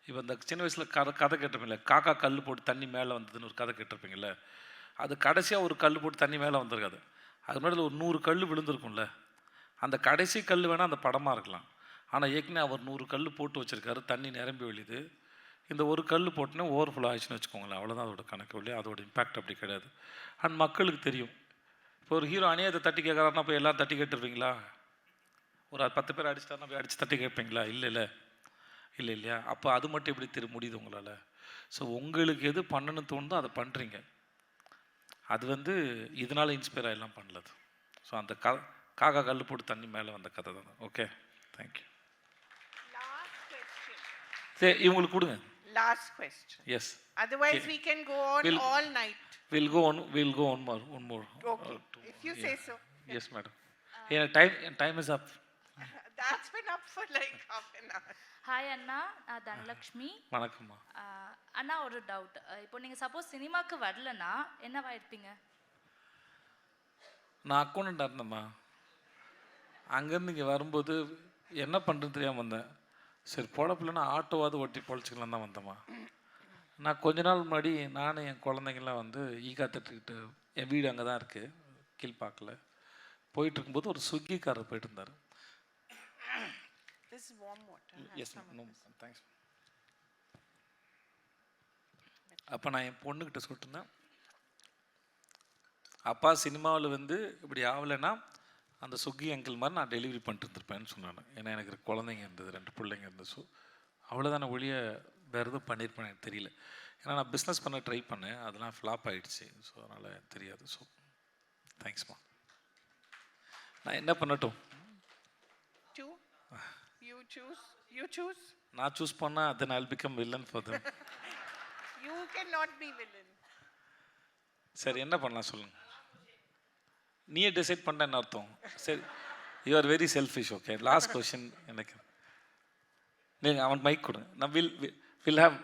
இப்போ இந்த சின்ன வயசில் கதை கேட்டிருப்பீங்களே, காக்கா கல் போட்டு தண்ணி மேலே வந்ததுன்னு ஒரு கதை கேட்டிருப்பீங்கள. அது கடைசியாக ஒரு கல் போட்டு தண்ணி மேலே வந்திருக்காது. அது முன்னாடி ஒரு 100 கல் விழுந்திருக்கும்ல. அந்த கடைசி கல் வேணால் அந்த படமாக இருக்கலாம். ஆனால் ஏற்கனவே அவர் 100 கல் போட்டு வச்சுருக்காரு, தண்ணி நிரம்பி வழியுது. இந்த ஒரு கல் போட்டுனா ஓவர்ஃப்ளோ ஆயிடுச்சுன்னு வச்சுக்கோங்களேன், அவ்வளோதான் அதோட கணக்கு வழி. அதோட இம்பேக்ட் அப்படி கிடையாது. அண்ட் மக்களுக்கு தெரியும். இப்போ ஒரு ஹீரோ அநியாயத்தை தட்டி கேட்குறாருன்னா போய் எல்லாம் தட்டி கேட்டுருவீங்களா? ஒரு 10 பேர் அடிச்சிட்டாருன்னா போய் அடித்து தட்டி கேட்பீங்களா? இல்லை இல்லையா? அப்போ அது மட்டும் எப்படி முடியுது உங்களால்? ஸோ உங்களுக்கு எது பண்ணணும்னு தோணுதோ அதை பண்ணுறீங்க. அது இதனால் இன்ஸ்பயர் ஆகிலாம் பண்ணலது. ஸோ அந்த காக்கா கல் போட்டு தண்ணி மேலே வந்த கதை தான். Okay, thank you. சரி, இவங்களுக்கு கொடுங்க. Last question. Yes. Otherwise, we can go on all night. We'll go on one more. Okay. If you say so. Yes, madam. Time is up. That's been up for like half an hour. Hi அண்ணா, நான் தனலக்ஷ்மி. வணக்கம்மா. அண்ணா, ஒரு doubt. இப்போ நீங்கள் suppose சினிமாவுக்கு வரலன்னா என்னவா இருப்பீங்க? நான் அக்கௌண்டன்ட் இருந்தேம்மா. அங்கேருந்து இங்கே வரும்போது என்ன பண்ணுறது தெரியாமல் வந்தேன். சரி, பொழப்பில்லைன்னா ஆட்டோவாவது ஓட்டி பொழைச்சிக்கலாம் தான் வந்தேம்மா. நான் கொஞ்ச நாள் முன்னாடி நானும் என் குழந்தைங்களாம் ஈகா தட்டுக்கிட்டு, என் வீடு அங்கே தான் இருக்குது, கீழ்பாக்கில் போயிட்டு இருக்கும்போது ஒரு ஸ்விக்கிக்காரர் போயிட்டு இருந்தார். This is warm water. Yes, no, thanks. அப்போ நான் என் பொண்ணுக்கிட்ட சொல்லிட்டுருந்தேன், அப்பா சினிமாவில் இப்படி ஆகலைன்னா அந்த ஸ்விக்கி அங்கிள் மாதிரி நான் டெலிவரி பண்ணிட்டு இருந்திருப்பேன்னு சொன்னான். ஏன்னா எனக்கு குழந்தைங்க இருந்தது, 2 பிள்ளைங்க இருந்தது. ஸோ அவ்வளோதான ஒழிய வேறு எதுவும் பண்ணியிருப்பேன் எனக்கு தெரியல. ஏன்னா நான் பிஸ்னஸ் பண்ண ட்ரை பண்ணேன், அதெல்லாம் ஃப்ளாப் ஆகிடுச்சு. ஸோ அதனால் தெரியாது. ஸோ தேங்க்ஸ்மா. நான் என்ன பண்ணட்டும்? You choose. நான் சூஸ் பண்ணால் then I'll become villain for them. You cannot be villain. சரி, என்ன பண்ணலாம் சொல்லுங்க. நீயே டிசைட் பண்ண என்ன அர்த்தம்? சரி, you are very selfish. Okay, last question. எனக்கு நீங்கள் அவன் மைக் கொடுங்க. நான் will have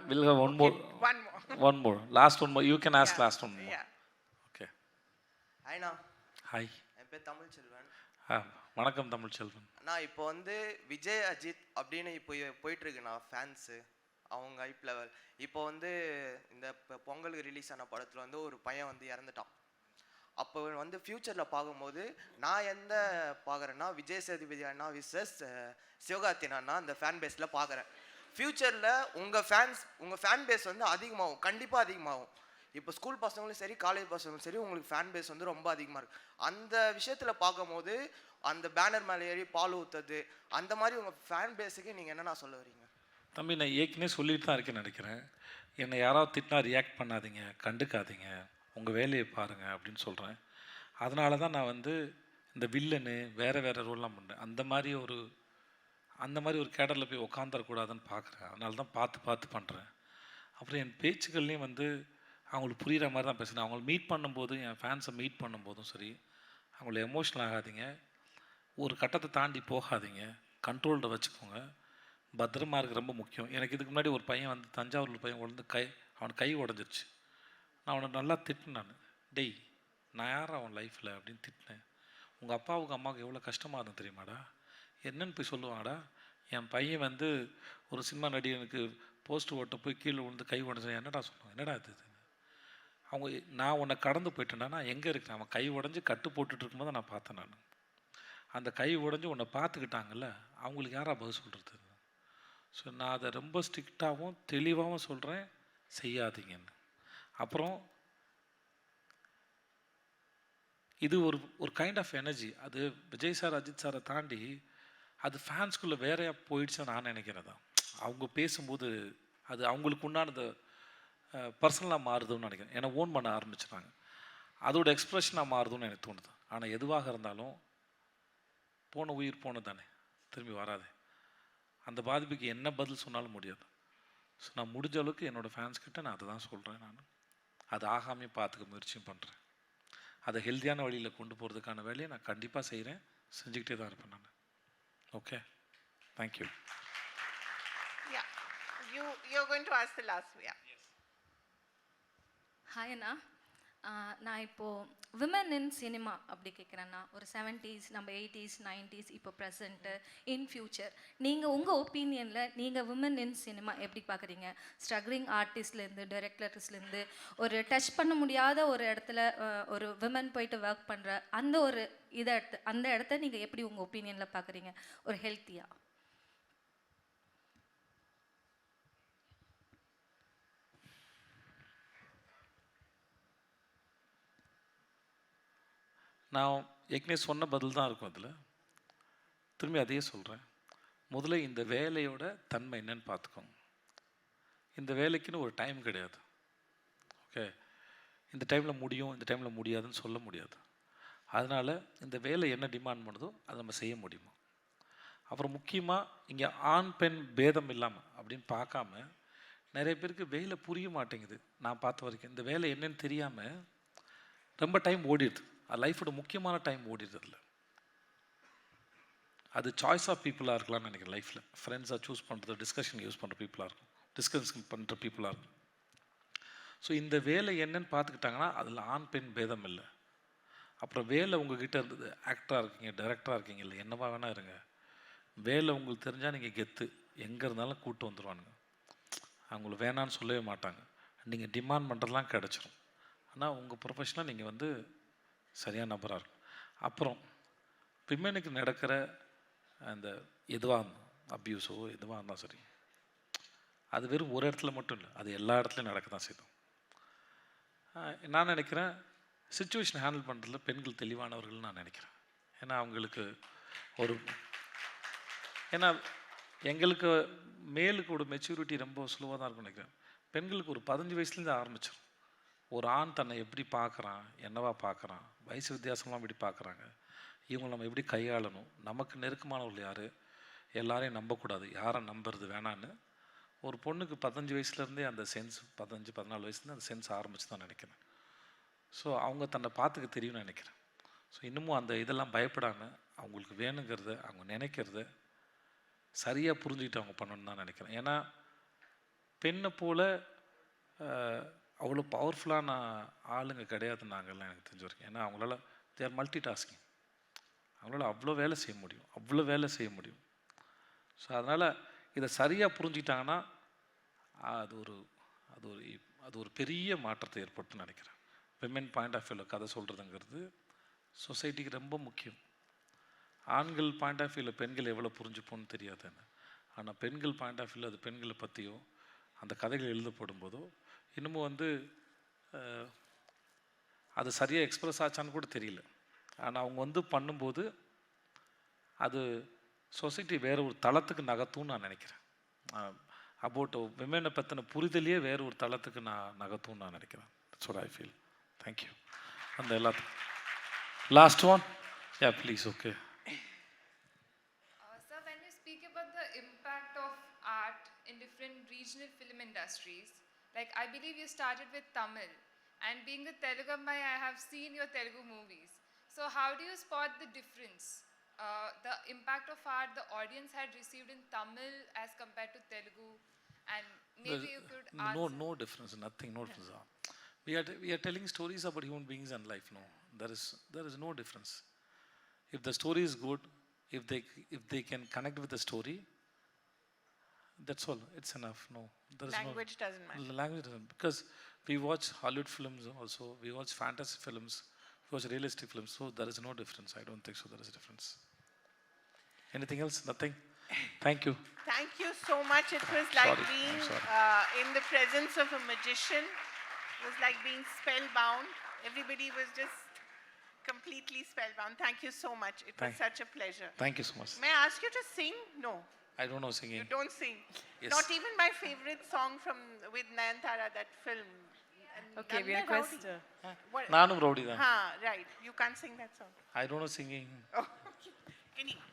one more last one more. You can ask last one more. Okay. ஹாய்ண்ணா. ஹாய். என் பேர் தமிழ் செல்வன். வணக்கம் தமிழ் செல்வன். நான் இப்போ விஜய் அஜித் அப்படின்னு இப்போ போயிட்டுருக்குண்ணா ஃபேன்ஸு அவங்க ஹைப் லெவல். இப்போ இந்த பொங்கலுக்கு ரிலீஸ் ஆன படத்தில் ஒரு பையன் இறந்துட்டான். அப்போ ஃப்யூச்சரில் பார்க்கும்போது நான் எந்த பார்க்குறேன்னா விஜய் சேதுபதி அண்ணா விசஸ் சிவகார்த்தின் அண்ணா அந்த ஃபேன் பேஸில் பார்க்குறேன். ஃப்யூச்சரில் உங்கள் ஃபேன் பேஸ் அதிகமாகும், கண்டிப்பாக அதிகமாகும். இப்போ ஸ்கூல் பசங்களும் சரி, காலேஜ் பசங்களும் சரி, உங்களுக்கு ஃபேன் பேஸ் ரொம்ப அதிகமாக இருக்குது. அந்த விஷயத்தில் பார்க்கும்போது அந்த பேனர் மேலே ஏறி பால் ஊற்றுறது, அந்த மாதிரி உங்கள் ஃபேன் பேஸுக்கு நீங்கள் என்னென்ன சொல்ல வரீங்க? தம்பி, நான் ஏற்கனவே சொல்லிட்டு தான் இருக்கேன்னு நினைக்கிறேன். என்னை யாராவது திட்டினா ரியாக்ட் பண்ணாதீங்க, கண்டுக்காதீங்க, உங்கள் வேலையை பாருங்கள் அப்படின்னு சொல்கிறேன். அதனால தான் நான் இந்த வில்லனு வேறு ரோல்லாம் பண்ணுறேன். அந்த மாதிரி ஒரு கேடரில் போய் உட்காந்துடக்கூடாதுன்னு பார்க்குறேன். அதனால தான் பார்த்து பண்ணுறேன். அப்புறம் என் பேச்சுக்கள்லேயும் அவங்களுக்கு புரிகிற மாதிரி தான் பேசுகிறேன். அவங்கள மீட் பண்ணும்போதும், என் ஃபேன்ஸை மீட் பண்ணும்போதும் சரி, அவங்கள எமோஷனல் ஆகாதீங்க, ஒரு கட்டத்தை தாண்டி போகாதீங்க, கண்ட்ரோல்ட வச்சுக்கோங்க, பத்திரமா இருக்க ரொம்ப முக்கியம். எனக்கு இதுக்கு முன்னாடி ஒரு பையன் தஞ்சாவூரில் பையன் அவன் கை உடஞ்சிருச்சு. நான் அவனை நல்லா திட்டினேன். டேய், நான் யார் அவன் லைஃப்பில் அப்படின்னு திட்டினேன். உங்கள் அப்பாவுக்கு அம்மாவுக்கு எவ்வளோ கஷ்டமாக இருந்தது தெரியுமாடா? என்னன்னு போய் சொல்லுவாங்கடா, என் பையன் ஒரு சினிமா நடிகனுக்கு போஸ்ட் ஓட்ட போய் கீழே விழுந்து கை உடஞ்சேன். என்னடா சொல்லுவாங்க? என்னடா இது? அவங்க நான் உன்னை கடந்து போயிட்டேன்டா, நான் எங்கே இருக்கேன்? அவன் கை உடஞ்சி கட்டு போட்டுட்டு இருக்கும்போது நான் பார்த்தேன். நான் அந்த கை உடஞ்சி உன்னை பார்த்துக்கிட்டாங்கல்ல, அவங்களுக்கு யாரா பதில் சொல்கிறது? ஸோ நான் அதை ரொம்ப ஸ்ட்ரிக்டாகவும் தெளிவாகவும் சொல்கிறேன், செய்யாதீங்கன்னு. அப்புறம் இது ஒரு கைண்ட் ஆஃப் எனர்ஜி. அது விஜய் சார், அஜித் சாரை தாண்டி அது ஃபேன்ஸ்குள்ளே வேறையா போயிடுச்சுன்னு நான் நினைக்கிறேன். தான் அவங்க பேசும்போது அது அவங்களுக்கு உண்டானது பர்சனலாக மாறுதுன்னு நினைக்கிறேன். ஏன்னா ஓன் பண்ண ஆரம்பிச்சுட்டாங்க, அதோட எக்ஸ்ப்ரெஷனாக மாறுதுன்னு எனக்கு தோணுது. ஆனால் எதுவாக இருந்தாலும் போன உயிர் போனது தானே, திரும்பி வராது. அந்த பாதிப்புக்கு என்ன பதில் சொன்னாலும் முடியாது. ஸோ நான் முடிஞ்ச அளவுக்கு என்னோடய ஃபேன்ஸ்கிட்ட நான் அதை தான் சொல்கிறேன். நான் அது ஆகாமே பார்த்துக்க முயற்சியும் பண்ணுறேன். அதை ஹெல்த்தியான வழியில் கொண்டு போகிறதுக்கான வேலையை நான் கண்டிப்பாக செய்கிறேன், செஞ்சுக்கிட்டே தான் இருப்பேன் நான். Okay, thank you. You're going to ask the last. Yeah. Hi அண்ணா, நான் இப்போது விமன் இன் சினிமா அப்படி கேட்குறேன்னா ஒரு 70s நம்ம 80s 90s இப்போ ப்ரெசண்ட்டு இன் ஃப்யூச்சர் நீங்கள் உங்கள் ஒப்பீனியனில் நீங்கள் விமன் இன் சினிமா எப்படி பார்க்குறீங்க? ஸ்ட்ரகிளிங் ஆர்டிஸ்ட்லேருந்து டைரக்டர்ஸ்லேருந்து ஒரு டச் பண்ண முடியாத ஒரு இடத்துல ஒரு விமன் போயிட்டு ஒர்க் பண்ணுற அந்த ஒரு அந்த இடத்த நீங்கள் எப்படி உங்கள் ஒப்பீனியனில் பார்க்குறீங்க ஒரு ஹெல்த்தியாக? நான் ஏற்கனவே சொன்ன பதில் தான் இருக்கும் அதில். திரும்பி அதையே சொல்கிறேன். முதல்ல இந்த வேலையோட தன்மை என்னன்னு பார்த்துக்கோங்க. இந்த வேலைக்குன்னு ஒரு டைம் கிடையாது. ஓகே, இந்த டைமில் முடியும், இந்த டைமில் முடியாதுன்னு சொல்ல முடியாது. அதனால் இந்த வேலை என்ன டிமாண்ட் பண்ணுதோ அதை நம்ம செய்ய முடியுமா. அப்புறம் முக்கியமாக இங்கே ஆண் பெண் பேதம் இல்லாமல் அப்படின்னு பார்க்காம நிறைய பேருக்கு வேலை புரிய மாட்டேங்குது. நான் பார்த்த வரைக்கும் இந்த வேலை என்னன்னு தெரியாமல் ரொம்ப டைம் ஓடிடுது. அது லைஃபோட முக்கியமான டைம் ஓடிடுறதில்ல. அது சாய்ஸ் ஆஃப் பீப்புளாக இருக்கலாம்னு நினைக்கிறேன். லைஃப்பில் ஃப்ரெண்ட்ஸாக சூஸ் பண்ணுறது, டிஸ்கஷன் யூஸ் பண்ணுற பீப்புளாக இருக்கும், டிஸ்கஷன் பண்ணுற பீப்புளாக இருக்கும். ஸோ இந்த வேலை என்னன்னு பார்த்துக்கிட்டாங்கன்னா அதில் ஆண் பெண் பேதம் இல்லை. அப்புறம் வேலை உங்ககிட்ட இருந்தது, ஆக்டராக இருக்கீங்க, டைரக்டராக இருக்கீங்க, இல்லை என்னவா வேணா இருங்க, வேலை உங்களுக்கு தெரிஞ்சால் நீங்கள் கெத்து, எங்கே இருந்தாலும் கூப்பிட்டு வந்துடுவானுங்க. அவங்கள வேணான்னு சொல்லவே மாட்டாங்க. நீங்கள் டிமாண்ட் பண்ணுறதுலாம் கிடச்சிரும். ஆனால் உங்கள் ப்ரொஃபஷனில் நீங்கள் சரியான நபராக இருக்கும். அப்புறம் விமனுக்கு நடக்கிற அந்த எதுவாக இருந்தால் அப்யூஸோ எதுவாக இருந்தால் சரி, அது வெறும் ஒரு இடத்துல மட்டும் இல்லை, அது எல்லா இடத்துலையும் நடக்க தான் செய்யும். நான் நினைக்கிறேன் சிச்சுவேஷன் ஹேண்டில் பண்ணுறதுல பெண்கள் தெளிவானவர்கள்னு நான் நினைக்கிறேன். ஏன்னா அவங்களுக்கு ஏன்னா எங்களுக்கு மேலுக்கு ஒரு மெச்சூரிட்டி ரொம்ப ஸ்லோவாக தான் இருக்கும்னு நினைக்கிறேன். பெண்களுக்கு ஒரு 15 வயசுலேருந்து ஆரம்பிச்சிடும். ஒரு ஆண் தன்னை எப்படி பார்க்குறான், என்னவா பார்க்குறான், வயசு வித்தியாசம்லாம் எப்படி பார்க்குறாங்க, இவங்களை நம்ம எப்படி கையாளணும், நமக்கு நெருக்கமானவர்கள் யார், எல்லாரையும் நம்பக்கூடாது, யாரை நம்புறது வேணான்னு ஒரு பொண்ணுக்கு 15 வயசுலேருந்தே அந்த சென்ஸ், 15-14 வயசுலேருந்து அந்த சென்ஸ் ஆரம்பிச்சு தான் நினைக்கிறேன். ஸோ அவங்க தன்னை பார்த்துக்க தெரியும்னு நினைக்கிறேன். ஸோ இன்னமும் அந்த இதெல்லாம் பயப்படாமல் அவங்களுக்கு வேணுங்கிறத அவங்க நினைக்கிறத சரியாக புரிஞ்சுக்கிட்டு அவங்க பண்ணணும்னு தான் நினைக்கிறேன். ஏன்னா பெண்ணை போல் அவ்வளோ பவர்ஃபுல்லான ஆளுங்க கிடையாது நாங்கள்லாம், எனக்கு தெரிஞ்ச வரைக்கும். ஏன்னா அவங்களால தேர் மல்டி டாஸ்கிங், அவங்களால அவ்வளோ வேலை செய்ய முடியும். ஸோ அதனால் இதை சரியாக புரிஞ்சுக்கிட்டாங்கன்னா அது ஒரு பெரிய மாற்றத்தை ஏற்படுத்துன்னு நினைக்கிறேன். விமென் பாயிண்ட் ஆஃப் வியூவில் கதை சொல்கிறதுங்கிறது சொசைட்டிக்கு ரொம்ப முக்கியம். ஆண்கள் பாயிண்ட் ஆஃப் வியூவில் பெண்கள் எவ்வளோ புரிஞ்சுப்போன்னு தெரியாதுன்னு, ஆனால் பெண்கள் பாயிண்ட் ஆஃப் வியூவில் அது பெண்களை பற்றியோ அந்த கதைகள் எழுதப்படும் போதோ இன்னமும் அது சரியாக எக்ஸ்ப்ரெஸ் ஆச்சான்னு கூட தெரியல. ஆனால் அவங்க பண்ணும்போது அது சொசைட்டி வேறு ஒரு தளத்துக்கு நகர்த்தும்னு நான் நினைக்கிறேன். அபவுட் விமனை பற்றின புரிதலையே வேறு ஒரு தளத்துக்கு நகர்த்தும்னு நான் நினைக்கிறேன். That's what I feel. Thank you. அந்த எல்லாத்துக்கும் last one, yeah please. Okay. Sir, when you speak about the impact of art in different regional film industries, like I believe you started with Tamil, and being a Telugamai, I have seen your Telugu movies. So how do you spot the difference? The impact of art the audience had received in Tamil as compared to Telugu, and maybe you could answer. No difference, nothing, no difference. We are telling stories about human beings and life. No, there is no difference. If the story is good, if they can connect with the story, that's all. It's enough. No, there is language doesn't matter. Language doesn't, because we watch Hollywood films also. We watch fantasy films. We watch realistic films. So there is no difference. I don't think so. There is a difference. Anything else? Nothing. Thank you. Thank you so much. It was like being in the presence of a magician. It was like being spellbound. Everybody was just completely spellbound. Thank you so much. It was such a pleasure. Thank you so much. May I ask you to sing? No. I don't know singing. You don't sing? Yes. Not even my favorite song with Nayanthara, that film. Okay, we request. Nanum Rowdy then. Right. You can't sing that song. I don't know singing. Oh, okay. Anyway.